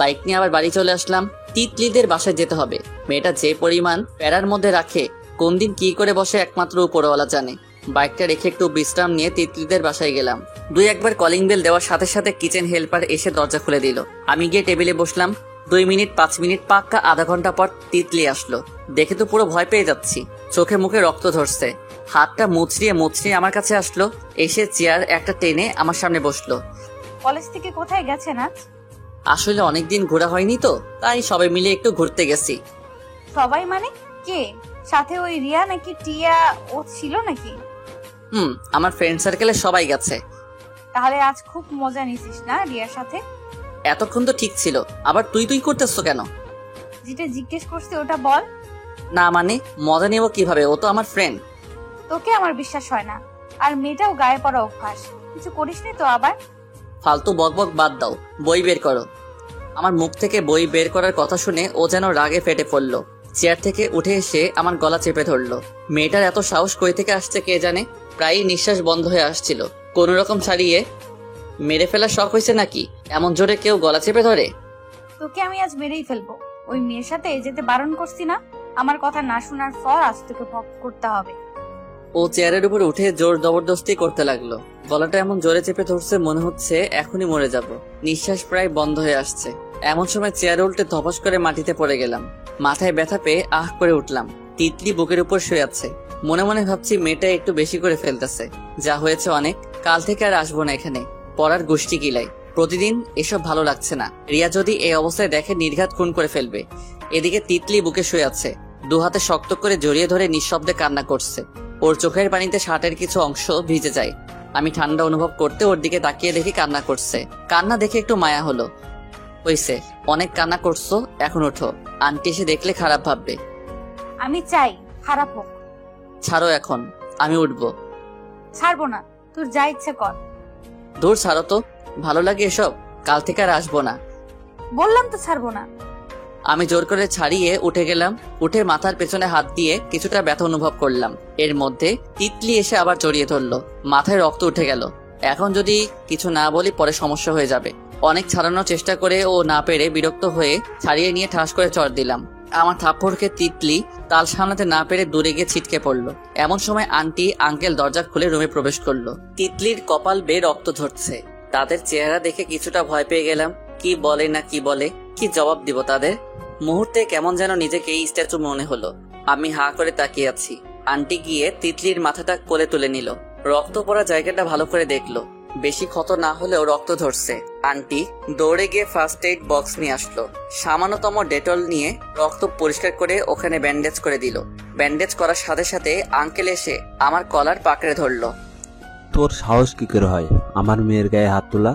বাইক নিয়ে আবার বাড়ি চলে আসলাম। তিতলিদের বাসায় যেতে হবে। মেয়েটা যে পরিমাণ প্যারার মধ্যে রাখে, কোন দিন কি করে বসে একমাত্র উপরওয়ালা জানে। বাইকটা রেখে একটু বিশ্রাম নিয়ে তিতলিদের বাসায় গেলাম। 2-1 বার কলিং বেল দেওয়ার সাথে সাথে কিচেন হেল্পার এসে দরজা খুলে দিল। আমি গিয়ে টেবিলে বসলাম। 2 মিনিট 5 মিনিট পাক্কা আধা ঘন্টা পর তিতলি আসলো। দেখে তো পুরো ভয় পেয়ে যাচ্ছি, চোখে মুখে রক্ত ধরছে। হাতটা মুচড়িয়ে আমার কাছে আসলো, এসে চেয়ার একটা টেনে আমার সামনে বসলো। কলেজ থেকে কোথায় গেছেন আজ? আসলে অনেকদিন ঘোরা হয়নি তো, তাই সবাই মিলে একটু ঘুরতে গেছি। সবাই মানে কে? সাথে ওই রিয়া নাকি টিয়া ও ছিল নাকি? আমার ফ্রেন্ড সার্কেলে সবাই গেছে। তাহলে আজ খুব মজা নিছিস না রিয়ার সাথে? এতক্ষণ তো ঠিক ছিল, আবার তুই করতেছ কেন? যেটা জিজ্ঞেস করছি ওটা বল। না মানে মজা নেব কিভাবে? ও তো আমার ফ্রেন্ড। তোকে আমার বিশ্বাস হয় না। আর মেয়েটাও গায়ে পড়া অভ্যাস, কিছু করিসনি তো আবার? ফালতু বকবক বাদ দাও, বই বের করো। আমার মুখ থেকে বই বের করার কথা শুনে ও যেন রাগে ফেটে পড়লো। চেয়ার থেকে উঠে এসে আমার গলা চেপে ধরলো। মেয়েটার এত সাহস কই থেকে আসছে কে জানে। প্রায়ই নিঃশ্বাস বন্ধ হয়ে আসছিল। কোন রকম ছাড়িয়ে মেরে ফেলার শখ হয়েছে নাকি? এমন জোরে কেউ গলা চেপে ধরে? তোকে আমি আজ মেরেই ফেলবো। ওই মেয়ের সাথে যেতে বারণ করছি না? আমার কথা না শোনার পর আজ তোকে ভোগ করতে হবে। ও চেয়ারের উপর উঠে জোর জবরদস্তি করতে লাগলো। গলাটা এমন জোরে চেপে ধরছে মনে হচ্ছে এখনই মরে যাব। নিঃশ্বাস প্রায় বন্ধ হয়ে আসছে। এমন সময় চেয়ারে উল্টে ধপাস করে মাটিতে পড়ে গেলাম। মাথায় ব্যথা পেয়ে আহ করে উঠলাম। তিতলি বুকের উপর শুয়ে আছে। মনে মনে ভাবছি মেয়েটা একটু বেশি করে ফেলতেছে। যা হয়েছে অনেক, কাল থেকে আর আসবো না এখানে। পড়ার গোষ্ঠী কিলাই, প্রতিদিন এসব ভালো লাগছে না। রিয়া যদি এই অবস্থায় দেখে নির্ঘাত খুন করে ফেলবে। এদিকে তিতলি বুকে শুয়ে আছে, 2 হাতে শক্ত করে জড়িয়ে ধরে নিঃশব্দে কান্না করছে। ওর চোখের পানিতে শার্টের কিছু অংশ ভিজে যায়। আমি ঠান্ডা অনুভব করতে ওর দিকে তাকিয়ে দেখি কান্না করছে। কান্না দেখে একটু মায়া হলো। হইছে, অনেক কান্না করছো, এখন ওঠো। আন্টি এসে দেখলে খারাপ ভাববে। আমি চাই খারাপ হোক। ছাড়ো এখন, আমি উঠবো। ছাড়বো না, তোর যা ইচ্ছে কর। দূর ছাড়ো তো, ভালো লাগে এসব। কাল থেকে আর আসবো না। বললাম তো ছাড়বো না। আমি জোর করে ছাড়িয়ে উঠে গেলাম। উঠে মাথার পেছনে হাত দিয়ে কিছুটা ব্যথা অনুভব করলাম। এর মধ্যে তিতলি এসে আবার জড়িয়ে ধরলো। মাথায় রক্ত উঠে গেল। এখন যদি কিছু না বলি পরে সমস্যা হয়ে যাবে। অনেক ছাড়ানোর চেষ্টা করে ও না পেরে বিরক্ত হয়ে ছাড়িয়ে নিয়ে ঠাস করে চড় দিলাম। আমার থাপ্পড়কে তিতলি তাল সামলাতে না পেরে দূরে গিয়ে ছিটকে পড়লো। এমন সময় আন্টি আঙ্কেল দরজা খুলে রুমে প্রবেশ করলো। তিতলির কপাল বেয়ে রক্ত ঝরছে। তাদের চেহারা দেখে কিছুটা ভয় পেয়ে গেলাম। কি বলে না কি বলে, কি জবাব দিব তাদের? মুহূর্তে কেমন যেন নিজেকে এই স্ট্যাচু মনে হলো। আমি হাঁ করে তাকিয়ে আছি। আন্টি গিয়ে তিতলির মাথাটা কোলে তুলে নিল। রক্ত পড়া জায়গাটা ভালো করে দেখলো। বেশি ক্ষত না হলেও রক্ত ধরছে। আন্টি দৌড়ে গিয়ে ফার্স্ট এইড বক্স নিয়ে আসলো। সামান্যতম ডেটল নিয়ে রক্ত পরিষ্কার করে ওখানে ব্যান্ডেজ করে দিল। ব্যান্ডেজ করার সাথে সাথে আঙ্কেল এসে আমার কলার পাকড়ে ধরলো। তোর সাহস কি করে হয় আমার মেয়ের গায়ে হাত তোলা?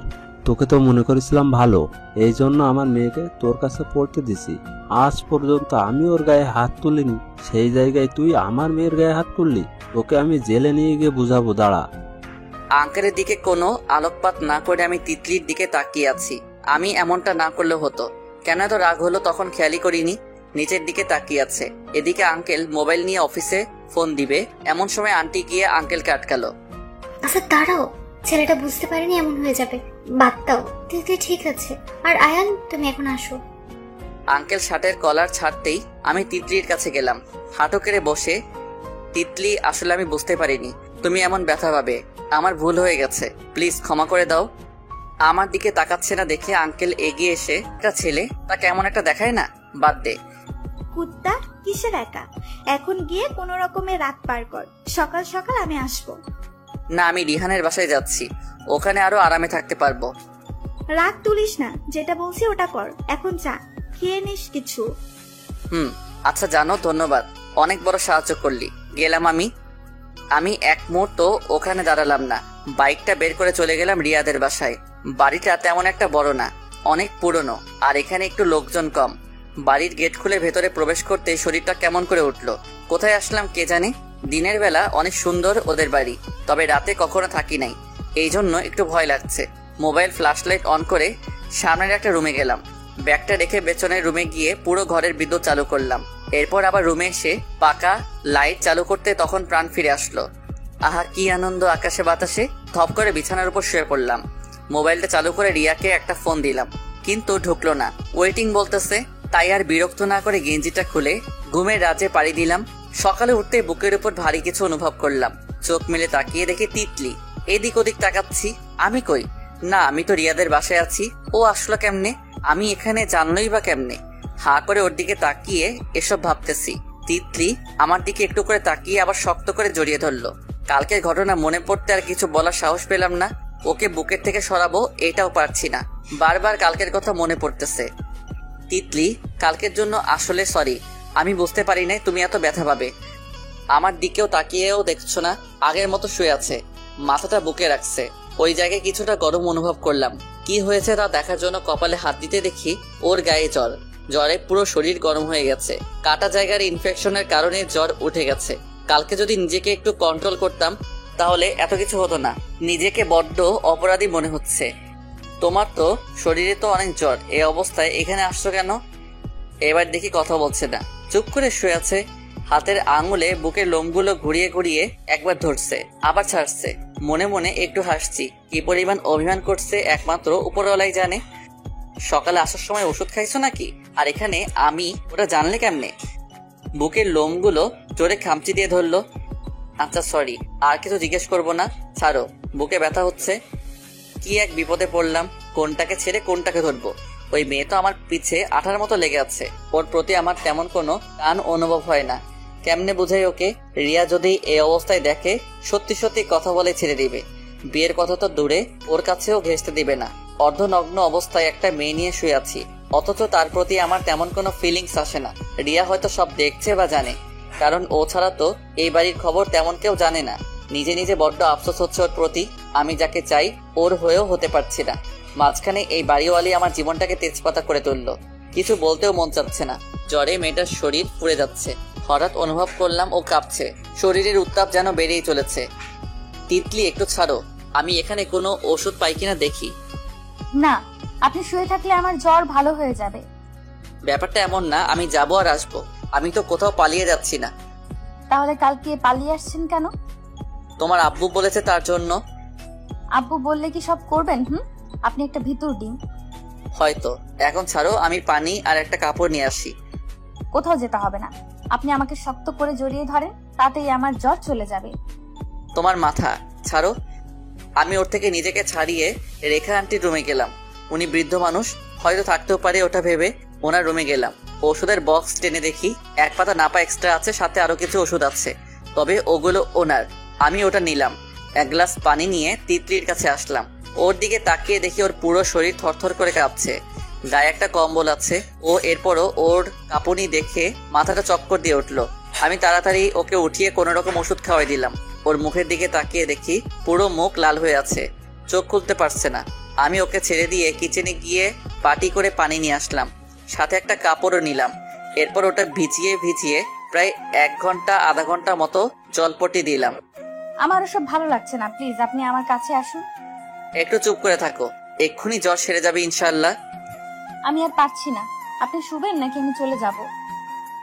তোকে তো মনে করেছিলাম ভালো, এই জন্য আমার মেয়েকে তোর কাছে পড়তে দিছি। আজ পর্যন্ত আমি ওর গায়ে হাত তুলিনি, সেই জায়গায় তুই আমার মেয়ের গায়ে হাত তুললি। তোকে আমি জেলে নিয়ে গিয়ে বুঝাবো, দাঁড়া। আঙ্কেলের দিকে কোনো আলোকপাত না করে আমি তিতলির দিকে তাকিয়ে আছি। আমি এমনটা না করলেও হতো। কেন এত রাগ হলো তখন খেয়ালই করিনি। নিচের দিকে তাকিয়ে আছে। এদিকে আঙ্কেল মোবাইল নিয়ে অফিসে ফোন দিবে, এমন সময় আন্টি গিয়ে আঙ্কেলকে আটকালো। আচ্ছা দাঁড়াও, ছেলেটা বুঝতে পারেনি এমন হয়ে যাবে, বাদ দাও, দিদি ঠিক আছে। আর আয়ান তুমি এখন আসো। আঙ্কেল শার্টের কলার ছাড়তেই আমি তিতলির কাছে গেলাম, হাঁটু কেড়ে বসে। তিতলি, আসলে আমি বুঝতে পারিনি তুমি এমন ব্যথা পাবে, আমার ভুল হয়ে গেছে, প্লিজ ক্ষমা করে দাও। আমার দিকে তাকাচ্ছে না দেখে আঙ্কেল এগিয়ে এসে, একটা ছেলে তা কেমন একটা দেখায় না, বাদ দে। কুত্তা, কিসের একা? এখন গিয়ে কোনো রকমে রাত পার কর, সকাল সকাল আমি আসবো। না, আমি রিহানের বাসায় যাচ্ছি, ওখানে আরো আরামে থাকতে পারবো। রাগ তুলিস না, যেটা বলছি ওটা কর। এখন চা খেয়ে নিস কিছু। আচ্ছা জানো, ধন্যবাদ, অনেক বড় সাহায্য করলি। গেলাম আমি এক মুহূর্ত ওখানে দাঁড়ালাম না, বাইকটা বের করে চলে গেলাম রিয়াদের বাসায়। বাড়িটা তেমন একটা বড় না, অনেক পুরনো, আর এখানে একটু লোকজন কম। বাড়ির গেট খুলে ভেতরে প্রবেশ করতে শরীরটা কেমন করে উঠলো। কোথায় আসলাম কে জানে। দিনের বেলা অনেক সুন্দর ওদের বাড়ি, তবে রাতে কখনো থাকি নাই, এই জন্য একটু ভয় লাগছে। মোবাইল ফ্ল্যাশ লাইট অন করে সামনের একটা রুমে গেলাম। ব্যাগটা রেখে পেছনের রুমে গিয়ে পুরো ঘরের বিদ্যুৎ চালু করলাম। এরপর আবার রুমে এসে পাকা লাইট চালু করতে তখন প্রাণ ফিরে আসলো। আহা, কি আনন্দ আকাশে বাতাসে। ধপ করে বিছানার উপর শুয়ে পড়লাম। মোবাইলটা চালু করে রিয়াকে একটা ফোন দিলাম, কিন্তু ঢুকলো না, ওয়েটিং বলতেছে। তাই আর বিরক্ত না করে গেঞ্জিটা খুলে ঘুমের রাজ্যে পাড়ি দিলাম। সকালে উঠতে বুকের উপর ভারী কিছু অনুভব করলাম। চোখ মেলে তাকিয়ে দেখে তিতলি। এদিক ওদিক তাকাচ্ছি, আমি কই? না, আমি তো রিয়াদের বাসায় আছি। ও আসলো কেমনে? আমি এখানে জানলই বা কেমনে? হাঁ করে ওর দিকে তাকিয়ে এসব ভাবতেছি। তিতলি আমার দিকে একটু করে তাকিয়ে আবার শক্ত করে জড়িয়ে ধরলো। কালকের ঘটনা মনে পড়তে আর কিছু বলার সাহস পেলাম না। ওকে বুকের থেকে সরাবো এটাও পারছি না, বারবার কালকের কথা মনে পড়তেছে। তিতলি, কালকের জন্য আসলে সরি, আমি বুঝতে পারি নাই তুমি এত ব্যথা পাবে। আমার দিকেও তাকিয়েও দেখছো না, আগের মতো শুয়ে আছে, মাথাটা বুকে রাখছে। ওই জায়গায় কিছুটা গরম অনুভব করলাম। কি হয়েছে তা দেখার জন্য কপালে হাত দিতে দেখি ওর গায়ে জ্বর। জ্বরে পুরো শরীর গরম হয়ে গেছে। কাটা জায়গার ইনফেকশনের কারণে জ্বর উঠে গেছে। কালকে যদি নিজেকে একটু কন্ট্রোল করতাম তাহলে এত কিছু হতো না। নিজেকে বড্ড অপরাধী মনে হচ্ছে। তোমার তো শরীরে তো অনেক জ্বর, এই অবস্থায় এখানে আসছো কেন? এবার দেখি কথা বলছে না, চুপ করে শুয়ে আছে। হাতের আঙুলে বুকের লোমগুলো ঘুরিয়ে ঘুরিয়ে একবার ধরছে, আবার ছাড়ছে। মনে মনে একটু হাসছি। কি পরিমাণ অভিমান করছে একমাত্র উপরওয়ালাই জানে। সকালে আসার সময় ওষুধ খাইছো নাকি? আর এখানে আমি ওটা জানলে কেমনে? বুকের লোমগুলো জোরে খামচি দিয়ে ধরলো। আচ্ছা সরি, আর কিছু জিজ্ঞেস করবো না, ছাড়ো। বুকে ব্যথা হচ্ছে। কি এক বিপদে পড়লাম, কোনটাকে ছেড়ে কোনটাকে ধরবো। ওই মেয়ে তো আমার পিছে আঠার মতো লেগে আছে। ওর প্রতি আমার তেমন কোনো টান অনুভব হয় না। কেমনে বুঝাই ওকে? রিয়া যদি এই অবস্থায় দেখে সত্যি সত্যি কথা বলে ছেড়ে দিবে। বিয়ের কথা তো দূরে, ওর কাছেও ঘেঁষতে দিবে না। অর্ধনগ্ন অবস্থায় একটা মেয়ে নিয়ে শুয়ে আছি, অথচ তার প্রতি আমার তেমন কোনো ফিলিংস আসে না। রিয়া হয়তো সব দেখছে বা জানে, কারণ ও ছাড়া তো এই বাড়ির খবর তেমন কেউ জানে না। নিজে নিজে বড্ড আফসোস হচ্ছে ওর প্রতি। আমি যাকে চাই ওর হয়েও হতে পারছি না। মাঝখানে এই বাড়িওয়ালি আমার জীবনটাকে তেজপাতা করে তুললো। কিছু বলতেও মন চাচ্ছে না। জ্বরে মেয়েটার শরীর পুড়ে যাচ্ছে। হঠাৎ অনুভব করলাম ও কাঁপছে, শরীরের উত্তাপ যেন বেড়েই চলেছে। তিতলি, একটু ছাড়ো, আমি এখানে কোনো ওষুধ পাই কিনা দেখি। না, আপনি শুয়ে থাকলে আমার জ্বর ভালো হয়ে যাবে। ব্যাপারটা এমন না আমি যাবো আর আসবো, আমি তো কোথাও পালিয়ে যাচ্ছি না। তাহলে কালকে পালিয়ে আসছেন কেন? তোমার আব্বু বলেছে তার জন্য। আব্বু বললে কি সব করবেন? আপনি একটা ভিতর ডিম। হয়তো। এখন ছাড়ো, আমি পানি আর একটা কাপড় নিয়ে আসি। কোথাও যেতে হবে না, আপনি আমাকে শক্ত করে জড়িয়ে ধরেন, তাতেই আমার জ্বর চলে যাবে। তোমার মাথা ছাড়ো। আমি ওর থেকে নিজেকে ছাড়িয়ে রেখা আন্টির রুমে গেলাম। উনি বৃদ্ধ মানুষ, হয়তো থাকতেও পারে ওটা ভেবে ওনার রুমে গেলাম। ওষুধের বক্স টেনে দেখি এক পাতা নাপা এক্সট্রা আছে, সাথে আরো কিছু ওষুধ আছে, তবে ওগুলো ওনার। আমি ওটা নিলাম। এক গ্লাস পানি নিয়ে তিতলির কাছে আসলাম। ওর দিকে তাকিয়ে দেখি ওর পুরো শরীর থরথর করে কাঁপছে। গায়ে একটা কম্বল আছে। ও এরপরও ওর কাঁপুনি দেখে মাথাটা চক্কর দিয়ে উঠলো। আমি তাড়াতাড়ি ওকে উঠিয়ে কোনো রকম ওষুধ খাওয়াই দিলাম। ওর মুখের দিকে তাকিয়ে দেখি পুরো মুখ লাল হয়ে আছে, চোখ খুলতে পারছে না। আমি ওকে ছেড়ে দিয়ে কিচেনে গিয়ে বাটি করে পানি নিয়ে আসলাম, সাথে একটা কাপড়ও নিলাম। এরপর ওটা ভিজিয়ে ভিজিয়ে প্রায় 1 ঘন্টা আধা ঘন্টা মতো জলপটি দিলাম। আমার ওসব ভালো লাগছে না, প্লিজ আপনি আমার কাছে আসুন। একটু চুপ করে থাকো, এক্ষুনি জ্বর সেরে যাবে ইনশাল্লাহ। আমি আর পারছি না। আপনি শুবেন নাকি আমি চলে যাব?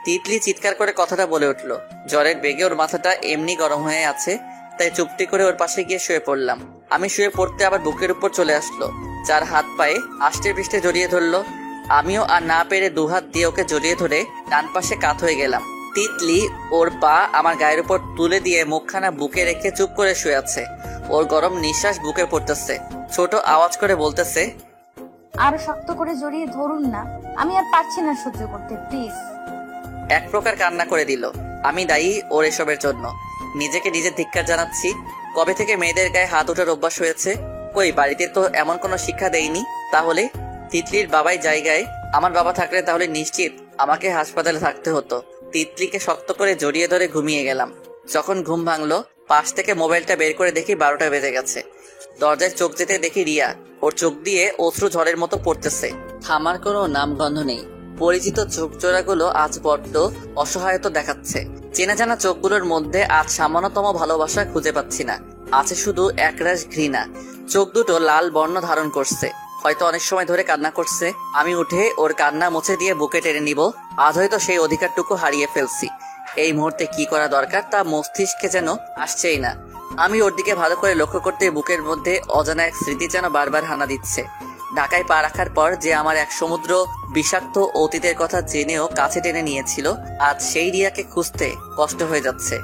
তিতলি চিৎকার করে কথাটা বলে উঠলো। জ্বরের বেগে ওর মাথাটা এমনি গরম হয়ে আছে, তাই চুপটি করে ওর পাশে গিয়ে শুয়ে পড়লাম। আমি শুয়ে পড়তে আবার বুকের উপর চলে আসলো, চার হাত পায়ে আষ্টে পৃষ্ঠে জড়িয়ে ধরলো। আমিও আর না পেরে দুহাত দিয়ে ওকে জড়িয়ে ধরে ডান পাশে কাত হয়ে গেলাম। তিতলি ওর পা আমার গায়ের উপর তুলে দিয়ে মুখখানা বুকে রেখে চুপ করে শুয়ে আছে। ওর গরম নিঃশ্বাস বুকে পড়তেছে, ছোট আওয়াজ করে বলতেছে, আরো শক্ত করে জড়িয়ে ধরুন না, আমি আর পারছি না সহ্য করতে, প্লিজ। এক প্রকার কান্না করে দিল। আমি দায়ী ওর এসবের জন্য, নিজেকে নিজে ধিক্কার জানাচ্ছি। কবে থেকে মেয়েদের গায়ে হাত ওঠার অভ্যাস হয়েছে? কই, বাড়িতে তো এমন কোনো শিক্ষা দেয়নি। তাহলে তিতলির বাবাই জায়গায় আমার বাবা থাকলে তাহলে নিশ্চিত আমাকে হাসপাতালে থাকতে হতো। তিতলিকে শক্ত করে জড়িয়ে ধরে ঘুমিয়ে গেলাম। যখন ঘুম ভাঙলো, পাশ থেকে মোবাইলটা বের করে দেখি 12টা বেজে গেছে। দরজায় চোখ যেতে দেখি রিয়া, ওর চোখ দিয়ে অশ্রু ঝড়ের মতো পড়তেছে। থামার কোনো নামগন্ধ নেই। পরিচিত চোখ জোড়াগুলো আজ বড্ড অসহায়তা দেখাচ্ছে। চেনা জানা চোখগুলোর মধ্যে আজ সামান্যতম ভালোবাসা খুঁজে পাচ্ছি না, আছে শুধু একরাশ ঘৃণা। চোখ দুটো লাল বর্ণ ধারণ করছে, হয়তো অনেক সময় ধরে কান্না করছে। আমি উঠে ওর কান্না মুছে দিয়ে বুকে টেনে নিব। আজ হয়তো সেই অধিকারটুকু হারিয়ে ফেলছি। এই মুহূর্তে কি করা দরকার তা মস্তিষ্কে যেন আসছেই না। আমি ওর দিকে ভালো করে লক্ষ্য করতে বুকের মধ্যে অজানা এক স্মৃতি যেন বারবার হানা দিচ্ছে। ঢাকায় পা রাখার পর যে আমার এক সমুদ্র বিষাক্ত অতীতের কথা জেনেও কাছে টেনে নিয়েছিল, আজ সেই রিয়াকে খুঁজতে কষ্ট হয়ে যাচ্ছে।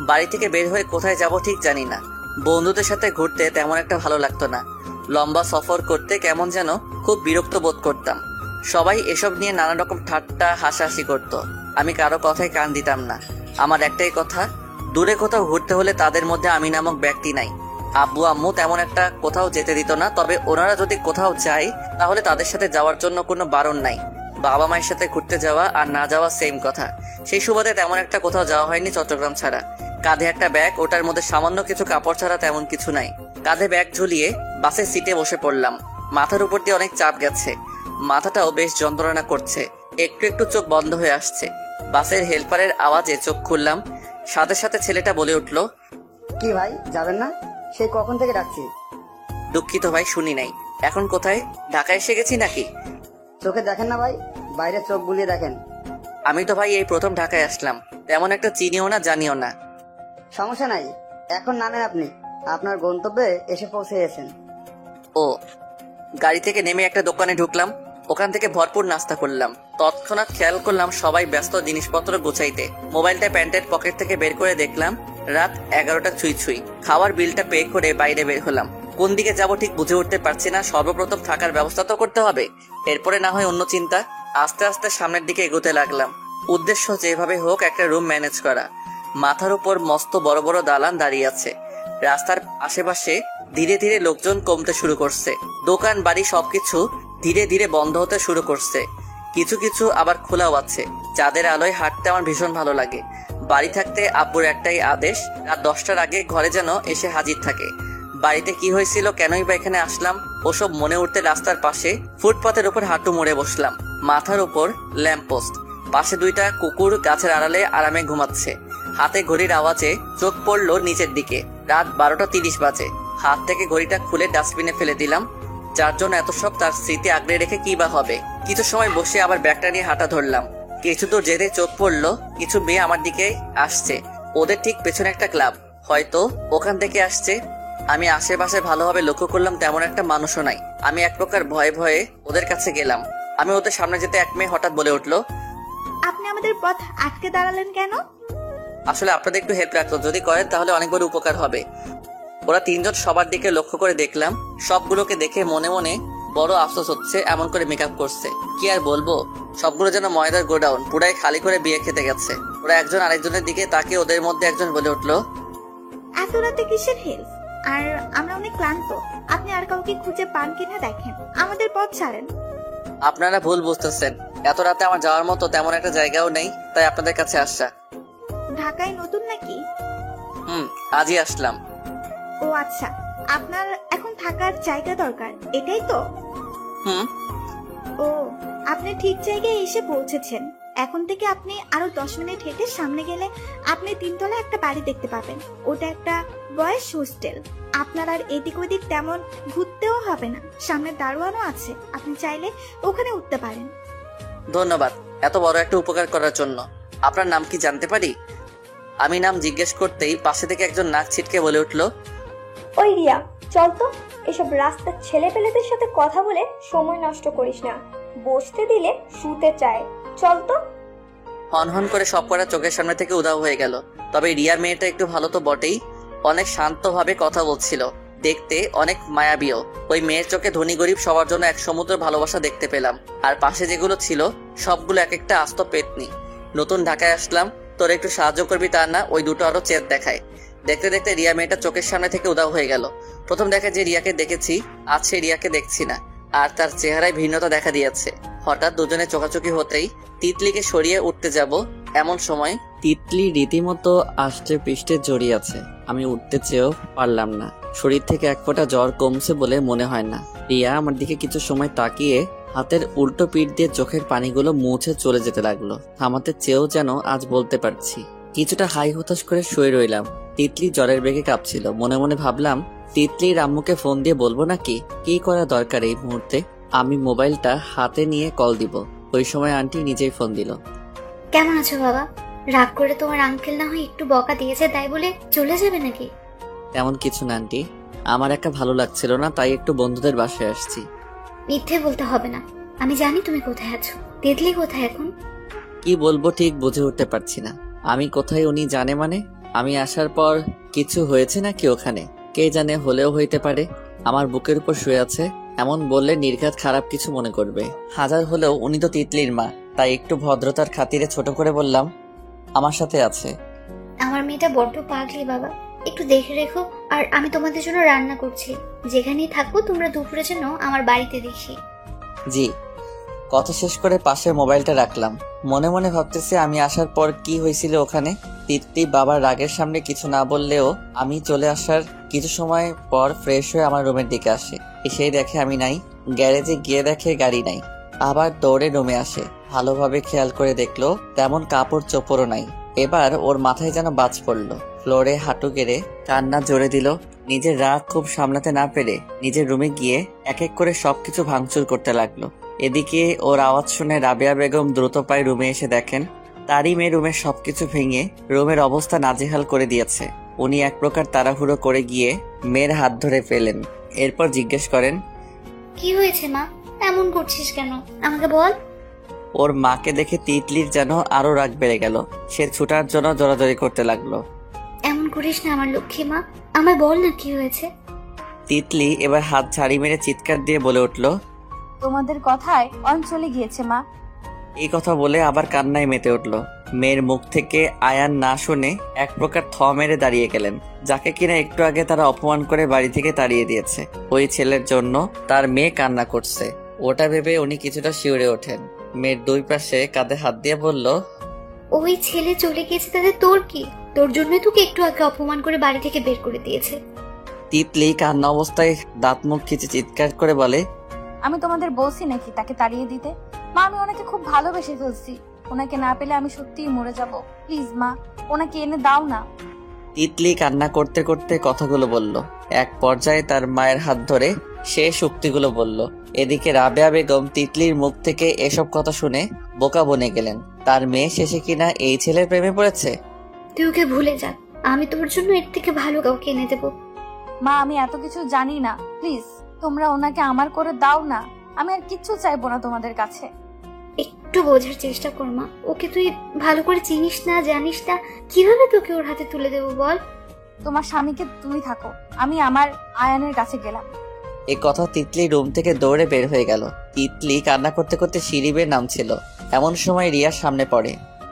বাড়ি থেকে বের হয়ে কোথায় যাব ঠিক জানি না। বন্ধুদের সাথে ঘুরতে তেমন একটা ভালো লাগতো না। লম্বা সফর করতে কেমন যেন খুব বিরক্ত বোধ করতাম। সবাই এসব নিয়ে নানা রকম ঠাট্টা হাসাহাসি করত। আমি কারো কথায় কান দিতাম না। আমার একটাই কথা, দূরে কোথাও ঘুরতে হলে তাদের মধ্যে আমি নামক ব্যক্তি নাই। আব্বু আম্মু তেমন একটা কোথাও যেতে দিত না, তবে ওনারা যদি কোথাও যায় তাহলে তাদের সাথে যাওয়ার জন্য কোনো বারণ নাই। বাবা মায়ের সাথে ঘুরতে যাওয়া আর না যাওয়া সেম কথা। সেই সুবাদে তেমন একটা কোথাও যাওয়া হয়নি চট্টগ্রাম ছাড়া। কাঁধে একটা ব্যাগ, ওটার মধ্যে সামান্য কিছু কাপড় ছাড়া তেমন কিছু নাই। কাঁধে ব্যাগ ঝুলিয়ে বাসের সিটে বসে পড়লাম। মাথার উপর দিয়ে অনেক চাপ গেছে, মাথাটাও বেশ যন্ত্রণা করছে। একটু একটু চোখ বন্ধ হয়ে আসছে। বাসের হেল্পারের আওয়াজে চোখ খুললাম। সাথে সাথে ছেলেটা বলে উঠল, কি ভাই, যাবেন না? সেই কখন থেকে ডাকছি। দুঃখিত ভাই, শুনি নাই। এখন কোথায়? ঢাকা এসে গেছি নাকি? চোখে দেখেন না ভাই, বাইরে চোখ বুলিয়ে দেখেন। আমি তো ভাই এই প্রথম ঢাকায় আসলাম, তেমন একটা চিনিও না জানিও না। সমস্যা নাই, এখন নামেন আপনি। আপনার গন্তব্যে এসে পৌঁছে গেছেন। ও, গাড়ি থেকে নেমে একটা দোকানে ঢুকলাম। ওখান থেকে ভরপুর নাস্তা করলাম। তৎক্ষণাৎ খেয়াল করলাম সবাই ব্যস্ত জিনিসপত্র গোছাইতে। মোবাইলটা প্যান্টের পকেট থেকে বের করে দেখলাম রাত 11টা ছুঁই ছুঁই। খাওয়ার বিলটা পে করে বাইরে বের হলাম। কোন দিকে যাব ঠিক বুঝে উঠতে পারছি না। সর্বপ্রথম থাকার ব্যবস্থা তো করতে হবে, এরপরে না হয় অন্য চিন্তা। আস্তে আস্তে সামনের দিকে এগোতে লাগলাম। উদ্দেশ্য যেভাবে হোক একটা রুম ম্যানেজ করা। মাথার উপর মস্ত বড় বড় দালান দাঁড়িয়ে আছে। রাস্তার আশেপাশে ধীরে ধীরে লোকজন কমতে শুরু করছে। দোকান বাড়ি সবকিছু ধীরে ধীরে বন্ধ হতে শুরু করছে। কিছু কিছু আবার খোলাও আছে। চাঁদের আলোয় হাঁটতে আমার ভীষণ ভালো লাগে। বাড়ি থাকতে আব্বুর একটাই আদেশ, রাত 10টার আগে ঘরে যেন এসে হাজির থাকে। বাড়িতে কি হয়েছিল, কেনই বা এখানে আসলাম, ওসব মনে উঠতে রাস্তার পাশে ফুটপাতের উপর হাঁটু মুড়ে বসলাম। মাথার উপর ল্যাম্পপোস্ট, পাশে দুইটা কুকুর গাছের আড়ালে আরামে ঘুমাচ্ছে। হাতে ঘড়ির আওয়াজে চোখ পড়লো নিচের দিকে। রাত 12টা 30 বাজে। হাত থেকে ঘড়িটা খুলে ডাস্টবিনে ফেলে দিলাম। যার জন্য এত সব তার স্মৃতি আগলে রেখে কি বা হবে। কিছু সময় বসে আবার ব্যাগটা নিয়ে হাঁটা ধরলাম। কিছু দূর যেতে চোখ পড়লো কিছু মেয়ে আমার দিকে আসছে। ওদের ঠিক পেছনে একটা ক্লাব, হয়তো ওখান থেকে আসছে। আমি আশেপাশে ভালোভাবে লক্ষ্য করলাম, তেমন একটা মানুষও নাই। আমি এক প্রকার ভয়ে ভয়ে ওদের কাছে গেলাম। আমি ওদের সামনে যেতে এক মেয়ে হঠাৎ বলে উঠলো, আপনি আমাদের পথ আটকে দাঁড়ালেন কেন? আসলে আপনাদের একটু হেল্প রাখতো, যদি করেন তাহলে অনেক বড় উপকার হবে। ওরা তিনজন সবার দিকে লক্ষ্য করে দেখলাম, সবগুলোকে দেখে মনে মনে বড় আফসোস হচ্ছে। এমন করে মেকআপ করছে, কি আর বলবো। সবগুলো যেন ময়দার গোডাউন, পুরাই খালি করে বিয়ে খেতে গেছে। ওরা একজন আরেকজনের দিকে তাকিয়ে ওদের মধ্যে একজন বলে উঠলো, এত রাতে কিসের হেল্প? আর আমরা অনেক ক্লান্ত, আপনি আর কাউকে খুঁজে পান কিনা দেখেন, আমাদের পথ ছাড়েন। আপনারা ভুল বুঝতেছেন, এত রাতে আমার যাওয়ার মতো তেমন একটা জায়গাও নেই, তাই আপনাদের কাছে আসা। ঢাকায় নতুন নাকি? আজই আসলাম। ও আচ্ছা, আপনার এখন থাকার জায়গা দরকার, এটাই তো? হুম। ও, আপনি ঠিক জায়গায় এসে পৌঁছেছেন। এখন থেকে আপনি আরো 10 মিনিট হেঁটে সামনে গেলে আপনি 3 তলা একটা বাড়ি দেখতে পাবেন। ওটা একটা বয়েজ হোস্টেল। আপনার আর এদিক ওদিক তেমন ঘুরতেও হবে না, সামনে দারোয়ানও আছে, আপনি চাইলে ওখানে উঠতে পারেন। ধন্যবাদ এত বড় একটা উপকার করার জন্য। আপনার নাম কি জানতে পারি? আমি নাম জিজ্ঞেস করতেই পাশে থেকে একজন নাক ছিটকে বলে উঠল, ওই রিয়া, চল তো। এসব রাস্তার ছেলেপেলেদের সাথে কথা বলে সময় নষ্ট করিস না। বসতে দিলে শুতে চায়, চল তো। হনহন করে সব করা চোখের সামনে থেকে উধাও হয়ে গেল। তবে রিয়া মেয়েটা একটু ভালো তো বটেই, অনেক শান্তভাবে কথা বলছিল, দেখতে অনেক মায়াবীও। ওই মেয়ের চোখে ধনী গরিব সবার জন্য এক সমুদ্র ভালোবাসা দেখতে পেলাম। আর পাশে যেগুলো ছিল সবগুলো এক একটা আস্ত পেতনি। নতুন ঢাকায় আসলাম, তোর একটু সাহায্য করবি তা না, ওই দুটো আরো চেত দেখায়। দেখতে দেখতে রিয়া মেয়েটা চোখের সামনে থেকে উধাও হয়ে গেল। প্রথম দেখা যে রিয়াকে দেখেছি, আজ সে রিয়াকে দেখছি না, আর তার চেহারায় ভিন্নতা দেখা দিয়েছে। হঠাৎ দুজনে চোখাচোখি হতেই তিতলিকে সরিয়ে উঠতে যাব, এমন সময় তিতলি রীতিমতো আষ্টে পৃষ্ঠে জড়িয়ে আছে। আমি উঠতে চেয়েও পারলাম না। শরীর থেকে এক ফোঁটা জ্বর কমছে বলে মনে হয় না। রিয়া আমার দিকে কিছু সময় তাকিয়ে হাতের উল্টো পিঠ দিয়ে চোখের পানিগুলো মুছে চলে যেতে লাগলো। থামাতে চেয়েও যেন আজ বলতে পারছি। কিছুটা হাই হতাশ করে শুয়ে রইলাম। তিতলি জ্বরের বেগে কাঁপছিল। মনে মনে ভাবলাম, তিতলির আম্মুকে ফোন দিয়ে বলবো নাকি? কি করা দরকার এই মুহূর্তে? আমি মোবাইলটা হাতে নিয়ে কল দিব। ওই সময় আন্টি নিজেই ফোন দিল। কেমন আছো বাবা? রাগ করে তোমার আঙ্কেল না হয় একটু বকা দিয়েছে তাই বলে চলে যাবে নাকি? তেমন কিছু না আন্টি, আমার একটা ভালো লাগছিল না, তাই একটু বন্ধুদের বাসায় আসছি। মিথ্যে বলতে হবে না, আমি জানি তুমি কোথায় আছো। তিতলি কোথায় এখন? কি বলবো ঠিক বুঝে উঠতে পারছি না। আমি কোথায় উনি জানে মানে? আমি আসার পর কিছু হয়েছে নাকি ওখানে? কে জানে, হলেও হইতে পারে। আমার বুকের উপর শুয়ে আছে, এমন বললে নির্ঘাত খারাপ কিছু মনে করবে। হাজার হলেও উনি তো তিতলির মা, তাই একটু ভদ্রতার খাতিরে ছোট করে বললাম, আমার সাথে আছে। আমার মেয়েটা বড্ড পাগলি বাবা, একটু দেখে রেখো। আর আমি তোমাদের জন্য রান্না করছি, যেখানেই থাকবো তোমরা দুপুরে যেন আমার বাড়িতে দেখি। জি। কথা শেষ করে পাশে মোবাইলটা রাখলাম। মনে মনে ভাবতেছি আমি আসার পর কি হয়েছিল ওখানে। তিতলি বাবার রাগের সামনে কিছু না বললেও আমি চলে আসার কিছু সময় পর ফ্রেশ হয়ে আমার রুমের দিকে আসে। এসেই দেখে আমি নাই। গ্যারেজে গিয়ে দেখে গাড়ি নাই। আবার দৌড়ে রুমে আসে। ভালোভাবে খেয়াল করে দেখলো তেমন কাপড় চোপড়ও নাই। এবার ওর মাথায় যেন বাজ পড়লো। ফ্লোরে হাঁটু গেড়ে কান্না জোরে দিল। নিজের রাগ খুব সামলাতে না পেরে নিজের রুমে গিয়ে এক এক করে সবকিছু ভাঙচুর করতে লাগলো। এদিকে ওর আওয়াজ শুনে রাবেয়া বেগম দ্রুত পায়ে রুমে এসে দেখেন তারই মেয়ে রুমের সবকিছু ভেঙে রুমের অবস্থা নাজেহাল করে দিয়েছে। উনি এক প্রকার তাড়াহুড়ো করে গিয়ে মেয়ের হাত ধরে ফেলেন। এরপর জিজ্ঞেস করেন, কি হয়েছে মা? এমন করছিস কেন? আমাকে বল। ওর মাকে দেখে তিতলির যেন আরো রাগ বেড়ে গেল। সে ছুটার জন্য জোরাজোরি করতে লাগলো। এমন করিস না আমার লক্ষ্মী মা, আমায় বল না কি হয়েছে। তিতলি এবার হাত ঝাড়ি মেরে চিৎকার দিয়ে বলে উঠল, তোমাদের কথায় অঞ্চলে গিয়েছে মা। এই কথা বলে আবার কান্নায় মেতে উঠল। মেয়ের মুখ থেকে আয়ান না শুনে এক প্রকার থ মেরে দাঁড়িয়ে গেলেন, যাকে কিনা একটু আগে তারা অপমান করে বাড়ি থেকে তাড়িয়ে দিয়েছে। ওই ছেলের জন্য তার মেয়ে কান্না করছে। ওটা ভেবে উনি কিছুটা শিউরে ওঠেন। মেয়ের দুই পাশে কাঁধে হাত দিয়ে বলল, ওই ছেলে চলে গেছে তাতে তোর কি? তোর জন্যই তোকে একটু আগে অপমান করে বাড়ি থেকে বের করে দিয়েছে। তিতলি কান্না অবস্থায় দাঁত মুখ খিচে চিৎকার করে বলে, আমি তোমাদের বলছি নাকি তাকে তাড়িয়ে দিতে? মা, আমি ওনাকে খুব ভালোবেসে ফেলছি। ওনাকে না পেলে আমি সত্যিই মরে যাব। প্লিজ মা, ওনাকে এনে দাও না। তিতলি কান্না করতে করতে কথাগুলো বলল। এক পর্যায়ে তার মায়ের হাত ধরে সে শক্তিগুলো বলল। এদিকে রাবেয়া বেগম তিতলির মুখ থেকে এসব কথা শুনে বোকা বনে গেলেন। তার মেয়ে শেষে কিনা এই ছেলের প্রেমে পড়েছে। তুই ওকে ভুলে যা, আমি তোর জন্য এর থেকে ভালো কাউকে এনে দেবো। মা, আমি এত কিছু জানি না। প্লিজ তোমরা ওনাকে আমার করে দাও না। আমি আর কিচ্ছু চাইবো না তোমাদের কাছে। একটু বোঝার চেষ্টা কর মা, ওকে তুই ভালো করে চিনিস না, জানিস না, কিভাবে তোকে ওর হাতে তুলে দেবো বল? তোমার স্বামীকে তুমি থাকো, আমি আমার আয়ানের কাছে গেলাম। এই কথা তিতলি রুম থেকে দৌড়ে বের হয়ে গেল। তিতলি কান্না করতে করতে সিঁড়ি বেয়ে নামছিল। এমন সময় রিয়ার সামনে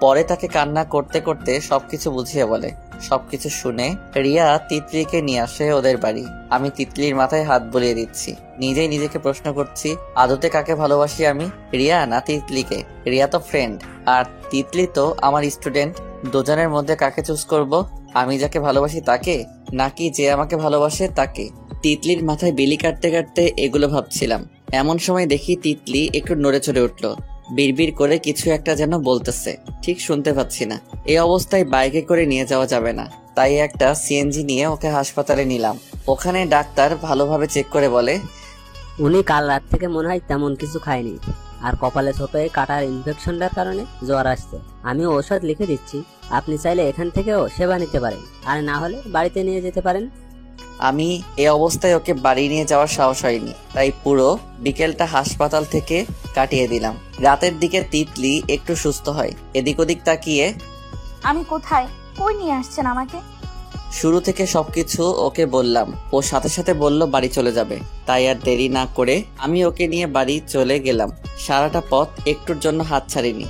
পরে তাকে কান্না করতে করতে সবকিছু বুঝিয়ে বলে। সবকিছু শুনে রিয়া তিতলিকে নিয়ে আসে ওদের বাড়ি। আমি তিতলির মাথায় হাত বুলিয়ে দিচ্ছি। নিজেই নিজেকে প্রশ্ন করছি, আদতে কাকে ভালোবাসি আমি, রিয়া না তিতলিকে? রিয়া তো ফ্রেন্ড আর তিতলি তো আমার স্টুডেন্ট। দুজনের মধ্যে কাকে চুজ করব? আমি যাকে ভালোবাসি তাকে, নাকি যে আমাকে ভালোবাসে তাকে? তিতলির মাথায় বিলি কাটতে কাটতে এগুলো ভাবছিলাম। এমন সময় দেখি তিতলি একটু নড়ে চড়ে উঠলো। বিড়বিড় করে কিছু একটা যেন বলতেছে, ঠিক শুনতে পাচ্ছি না। এই অবস্থায় বাইকে করে নিয়ে যাওয়া যাবে না, তাই একটা সিএনজি নিয়ে ওকে হাসপাতালে নিলাম। ওখানে ডাক্তার ভালোভাবে চেক করে বলে, উনি কাল রাত থেকে মনে হয় তেমন কিছু খায়নি, আর কপালে ছোট এই কাটার ইনফেকশনটার কারণে জ্বর আসছে। আমি ঔষধ লিখে দিচ্ছি, আপনি চাইলে এখান থেকেও সেবা নিতে পারেন, আর না হলে বাড়িতে নিয়ে যেতে পারেন। আমি এই অবস্থায় ওকে বাড়ি নিয়ে যাওয়ার সাহস হয়নি, তাই পুরো বিকেলটা হাসপাতাল থেকে কাটিয়ে দিলাম। রাতের দিকে তিতলি একটু সুস্থ হয়। এদিক ওদিক তাকিয়ে, আমি কোথায়? কই নিয়ে আসছেন আমাকে? শুরু থেকে সবকিছু ওকে বললাম। ও সাথে সাথে বলল বাড়ি চলে যাবে, তাই আর দেরি না করে আমি ওকে নিয়ে বাড়ি চলে গেলাম। সারাটা পথ একটুর জন্য হাত ছাড়িনি,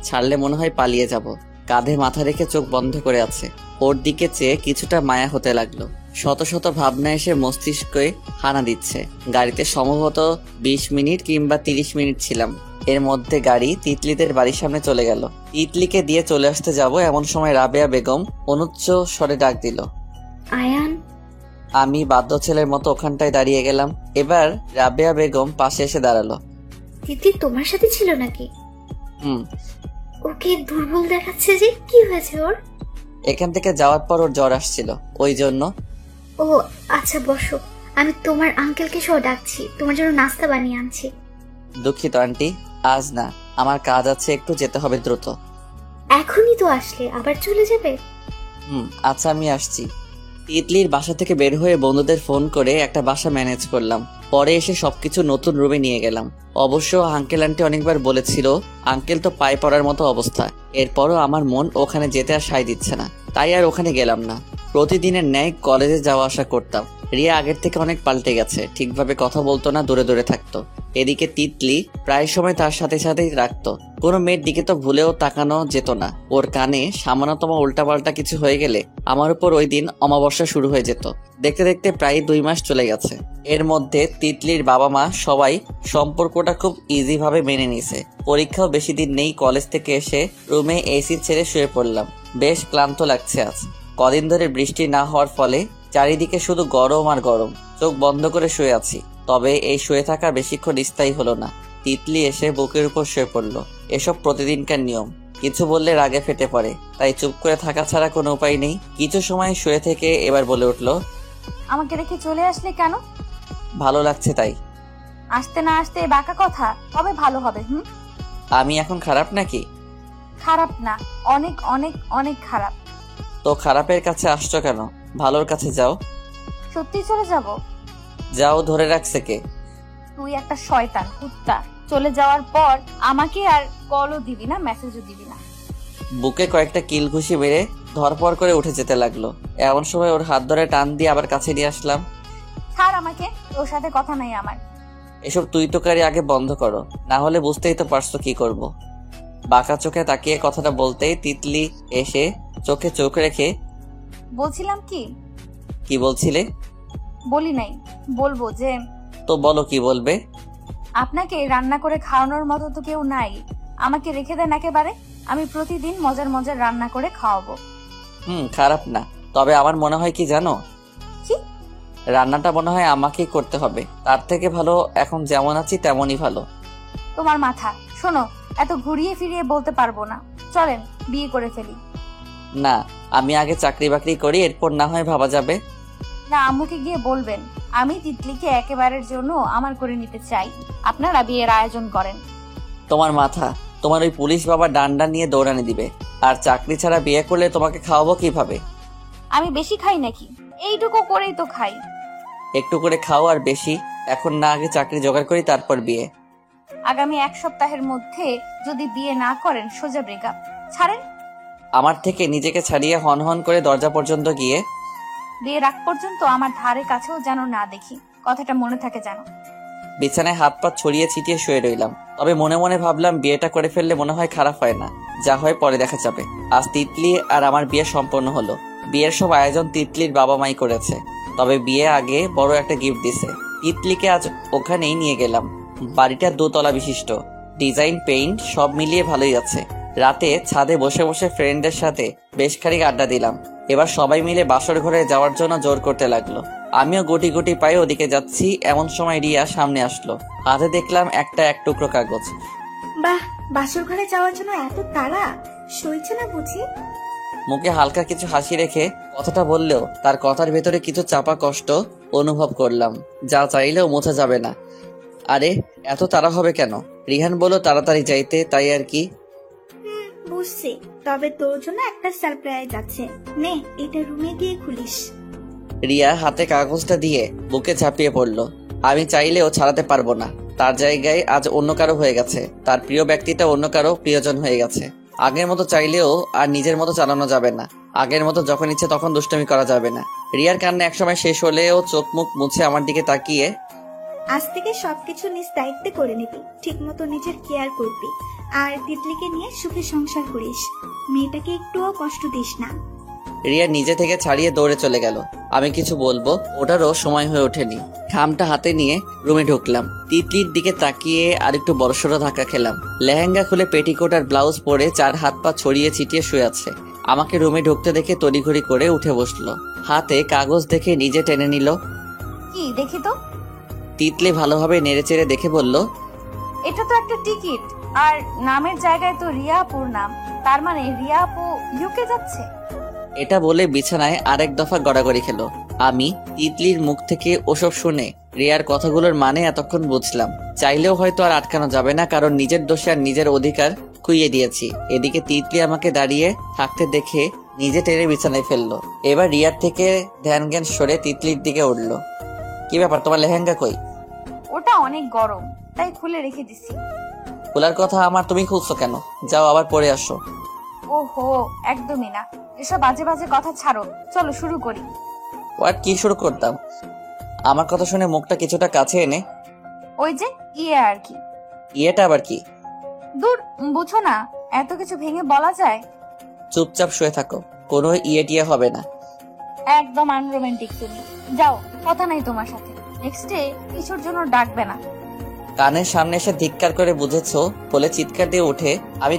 ছাড়লে মনে হয় পালিয়ে যাব। কাঁধে মাথা রেখে চোখ বন্ধ করে আছে। ওর দিকে চেয়ে কিছুটা মায়া হতে লাগলো। শত শত ভাবনা এসে মস্তিষ্কে হানা দিচ্ছে। গাড়িতে সম্ভবত 20 মিনিট কিংবা 30 মিনিট ছিলাম। এর মধ্যে গাড়ি তিতলিদের বাড়ির সামনে চলে গেল। তিতলিকে দিয়ে চলে আসতে যাব এমন সময় রাবেয়া বেগম অনুচ্চ স্বরে ডাক দিল। আয়ান, আমি বাধ্য ছেলের মতো ওখানটায় দাঁড়িয়ে গেলাম। এবার রাবেয়া বেগম পাশে এসে দাঁড়ালো। দিদি তোমার সাথে ছিল নাকি? হুম। ওকে দুর্বল দেখাচ্ছে যে, কি হয়েছে ওর? এখান থেকে যাওয়ার পর ওর জ্বর আসছিল, ওই জন্য। ও আচ্ছা, বসো, আমি তোমার আঙ্কেলকে সহ ডাকছি, তোমার জন্য নাস্তা বানিয়ে আনছি। দুঃখিত আন্টি, আজ না, আমার কাজ আছে, একটু যেতে হবে দ্রুত। এখনই তো আসলে, আবার চলে যাবে? আচ্ছা, আমি আসছি। তিতলির বাসা থেকে বের হয়ে বন্ধুদের ফোন করে একটা বাসা ম্যানেজ করলাম। পরে এসে সবকিছু নতুন রুমে নিয়ে গেলাম। অবশ্য আঙ্কেল আন্টি অনেকবার বলেছিল, আঙ্কেল তো পায়ে পড়ার মতো অবস্থা। এরপরও আমার মন ওখানে যেতে আর সায় দিচ্ছে না, তাই আর ওখানে গেলাম না। প্রতিদিনের ন্যায় কলেজে যাওয়া আসা করতাম। রিয়া আগের থেকে অনেক পাল্টে গেছে, ঠিকভাবে কথা বলতো না, দূরে দূরে থাকতো। এদিকে তিতলি প্রায় সময় তার সাথে সাথেই রাখতো। কোনো মেয়ের দিকে তো ভুলেও তাকানো যেত না। ওর কানে সামান্যতম উল্টাপাল্টা কিছু হয়ে গেলে আমার উপর ওই দিন অমাবস্যা শুরু হয়ে যেত। দেখতে দেখতে প্রায় 2 মাস চলে গেছে। এর মধ্যে তিতলির বাবা মা সবাই সম্পর্কটা খুব ইজি ভাবে মেনে নিয়েছে। পরীক্ষাও বেশি দিন নেই। কলেজ থেকে এসে রুমে এসি ছেড়ে শুয়ে পড়লাম। বেশ ক্লান্ত লাগছে আজ। কদিন ধরে বৃষ্টি না হওয়ার ফলে চারিদিকে শুধু গরম আর গরম। চোখ বন্ধ করে শুয়ে আছি। তবে এই শুয়ে থাকা বেশিক্ষণ স্থায়ী হলো না। তিতলি এসে বুকের উপর শুয়ে পড়লো। এসব প্রতিদিনকার নিয়ম। কিছু বললে রাগে ফেটে পড়ে, তাই চুপ করে থাকা ছাড়া কোনো উপায় নেই। কিছু সময় শুয়ে থেকে এবার বলে উঠলো, আমাকে রেখে চলে আসলে কেন? ভালো লাগছে তাই। আসতে না আসতে বাঁকা কথা, কবে ভালো হবে? আমি এখন খারাপ নাকি? খারাপ না, অনেক অনেক অনেক খারাপ। তো খারাপের কাছে আসছো কেন? ভালোর কাছে যাও। সত্যি চলে যাব? যাও, ধরে রাখছে কে? তুই একটা শয়তান কুত্তা। চলে যাওয়ার পর আমাকে আর কলও দিবি না, মেসেজও দিবি না। বুকে কয়েকটা কিল ঘুষি মেরে ধরপড় করে উঠে যেতে লাগলো। এমন সময় ওর হাত ধরে টান দিয়ে আবার কাছে নিয়ে আসলাম। ছাড় আমাকে, তোর সাথে কথা নাই আমার। এসব তুই তোকারি আগে বন্ধ করো, না হলে বুঝতেই তো পারছো কি করব। বাঁকা চোখে তাকিয়ে কথাটা বলতেই তিতলি এসে চোখে চোখ রেখে, বলছিলাম কি বলছিলে? বলি নাই, বলবো যে। তো বলো, কি বলবে? আপনাকে রান্না করে খাওয়ানোর মতো তো কেউ নাই। আমাকে রেখে দেন একেবারে। আমি প্রতিদিন মজার মজার রান্না করে খাওয়াবো। খারাপ না, তবে আমার মনে হয় কি জানো? কি? রান্নাটা মনে হয় আমাকেই করতে হবে। তার থেকে ভালো এখন যেমন আছি তেমনই ভালো। তোমার মাথা। শোনো, এত ঘুরিয়ে ফিরিয়ে বলতে পারবো না। চলেন বিয়ে করে ফেলি। না, আমি আগে চাকরি বাকরি করি, এরপর না হয় ভাবা যাবে। না, আম্মুকে গিয়ে বলবেন আমি তিতলিকে একেবারের জন্য আমার করে নিতে চাই। আপনারা বিয়ের আয়োজন করেন। তোমার মাথা। তোমার ওই পুলিশ বাবা ডান্ডা নিয়ে দৌড়ানি দিবে। আর চাকরি ছাড়া বিয়ে করলে তোমাকে খাওয়াবো কিভাবে? আমি বেশি খাই নাকি? এইটুকু করেই তো খাই। একটু করে খাও আর বেশি। এখন না, আগে চাকরি জোগাড় করি, তারপর বিয়ে। আগামী 1 সপ্তাহের মধ্যে যদি বিয়ে না করেন সোজা ব্রেকআপ। ছাড়েন। আমার থেকে নিজেকে ছাড়িয়ে হন হন করে দরজা পর্যন্ত গিয়ে বিয়ের আগ পর্যন্ত আমার ধারে কাছেও যেন না দেখি। কথাটা মনে থাকে যেন। বিছানায় হাত পা ছড়িয়ে ছিটিয়ে শুয়ে রইলাম। তবে মনে মনে ভাবলাম, বিয়েটা করে ফেললে মনে হয় খারাপ হয় না। যা হয় পরে দেখা যাবে। আজ তিতলি আর আমার বিয়ে সম্পন্ন হলো। বিয়ের সব আয়োজন তিতলির বাবা মাই করেছে। তবে বিয়ে আগে বড় একটা গিফট দিছে। তিতলিকে আজ ওখানেই নিয়ে গেলাম। বাড়িটা 2 তলা বিশিষ্ট। ডিজাইন, পেইন্ট সব মিলিয়ে ভালোই আছে। রাতে ছাদে বসে বসে ফ্রেন্ডদের সাথে বেশ খানিক আড্ডা দিলাম। এবার সবাই মিলে বাসর ঘরে যাওয়ার জন্য জোর করতে লাগলো। আমিও গুটি গুটি পায়ে ওদিকে যাচ্ছি। এমন সময় রিয়া সামনে আসলো। হাতে দেখলাম এক টুকরো কাগজ। বাহ, বাসর ঘরে যাওয়ার জন্য এত তাড়া সইছে না বুঝি? মুখে হালকা কিছু হাসি রেখে কথাটা বললেও তার কথার ভেতরে কিছু চাপা কষ্ট অনুভব করলাম, যা চাইলেও মোছা যাবে না। আরে এত তাড়া হবে কেন? রিহান বলল তাড়াতাড়ি যাইতে, তাই আর কি। বুঝছি, তবে তোর জন্য একটা সারপ্রাইজ আছে। নে, এটা রুমে গিয়ে খুলিস। রিয়া হাতে কাগজটা দিয়ে বুকে ঝাঁপিয়ে পড়লো। আমি চাইলেও ছাড়াতে পারবো না। তার জায়গায় আজ অন্য কারো হয়ে গেছে, তার প্রিয় ব্যক্তিটা অন্য কারো প্রিয়জন হয়ে গেছে। আগের মতো চাইলেও আর নিজের মতো চালানো যাবে না, আগের মতো যখন ইচ্ছে তখন দুষ্টুমি করা যাবে না। রিয়ার কান্না একসময় শেষ হলেও চোখ মুখ মুছে আমার দিকে তাকিয়ে, আজ থেকে সবকিছু নিজ দায়িত্বে করে নিবি, ঠিক মতো নিজের কেয়ার করবি, আর তিতলিকে নিয়ে সুখে সংসার করিস। মেয়েটাকে একটুও কষ্ট দিস না। রিয়া নিজে থেকে ছাড়িয়ে দৌড়ে চলে গেল। আমি কিছু বলবো ওটারও সময় হয়ে ওঠেনি। খামটা হাতে নিয়ে রুমে ঢুকলাম। তিতলির দিকে তাকিয়ে আর একটু বড়সড় ধাক্কা খেলাম। লেহেঙ্গা খুলে পেটিকোট আর ব্লাউজ পরে 4 হাত পা ছড়িয়ে ছিটিয়ে শুয়ে আছে। আমাকে রুমে ঢুকতে দেখে তড়িঘড়ি করে উঠে বসলো। হাতে কাগজ দেখে নিজে টেনে নিল। কি দেখি তো? তিতলি ভালোভাবে নেড়েচেড়ে দেখে বলল, এটা তো একটা টিকিট, আর নামের জায়গায় তো রিয়াপুর নাম। তার মানে রিয়াপু ইউকে যাচ্ছে। এটা বলে বিছানায় আরেক দফা গড়াগড়ি খেলো। আমি তিতলির মুখ থেকে ওসব শুনে রিয়ার কথাগুলোর মানে এতক্ষণ বুঝলাম। চাইলেও হয়তো আর আটকানো যাবে না, কারণ নিজের দোষে আর নিজের অধিকার খুইয়ে দিয়েছি। এদিকে তিতলি আমাকে দাঁড়িয়ে থাকতে দেখে নিজে টেনে বিছানায় ফেললো। এবার রিয়ার থেকে ধ্যান জ্ঞান সরে তিতলির দিকে উঠলো। কি ব্যাপার, তোমার লেহেঙ্গা কই? ওটা অনেক গরম, তাই খুলে রেখে দিছি। খোলার কথা আমার, তুমি খুলছো কেন? যাও আবার পরে আসো। ওহো, একদমই না। এসব বাজে বাজে কথা ছাড়ো, চলো শুরু করি। আর কি শুরু করতাম? আমার কথা শুনে মুখটা কিছুটা কাছে এনে, ওই যে আর কি। ইয়েটা আবার কি? দূর, বুঝো না? এত কিছু ভেঙে বলা যায়? চুপচাপ শুয়ে থাকো, কোনো ইয়ে টিয়ে হবে না। একদম আনরোমান্টিক তুমি। যাও, কথা নাই তোমার সাথে। নেক্সটে কিছুর জন্য ডাকবে না। কানের সামনে এসে ধিক্কার করে বুঝেছো বলে চিৎকার দিয়ে উঠে আমি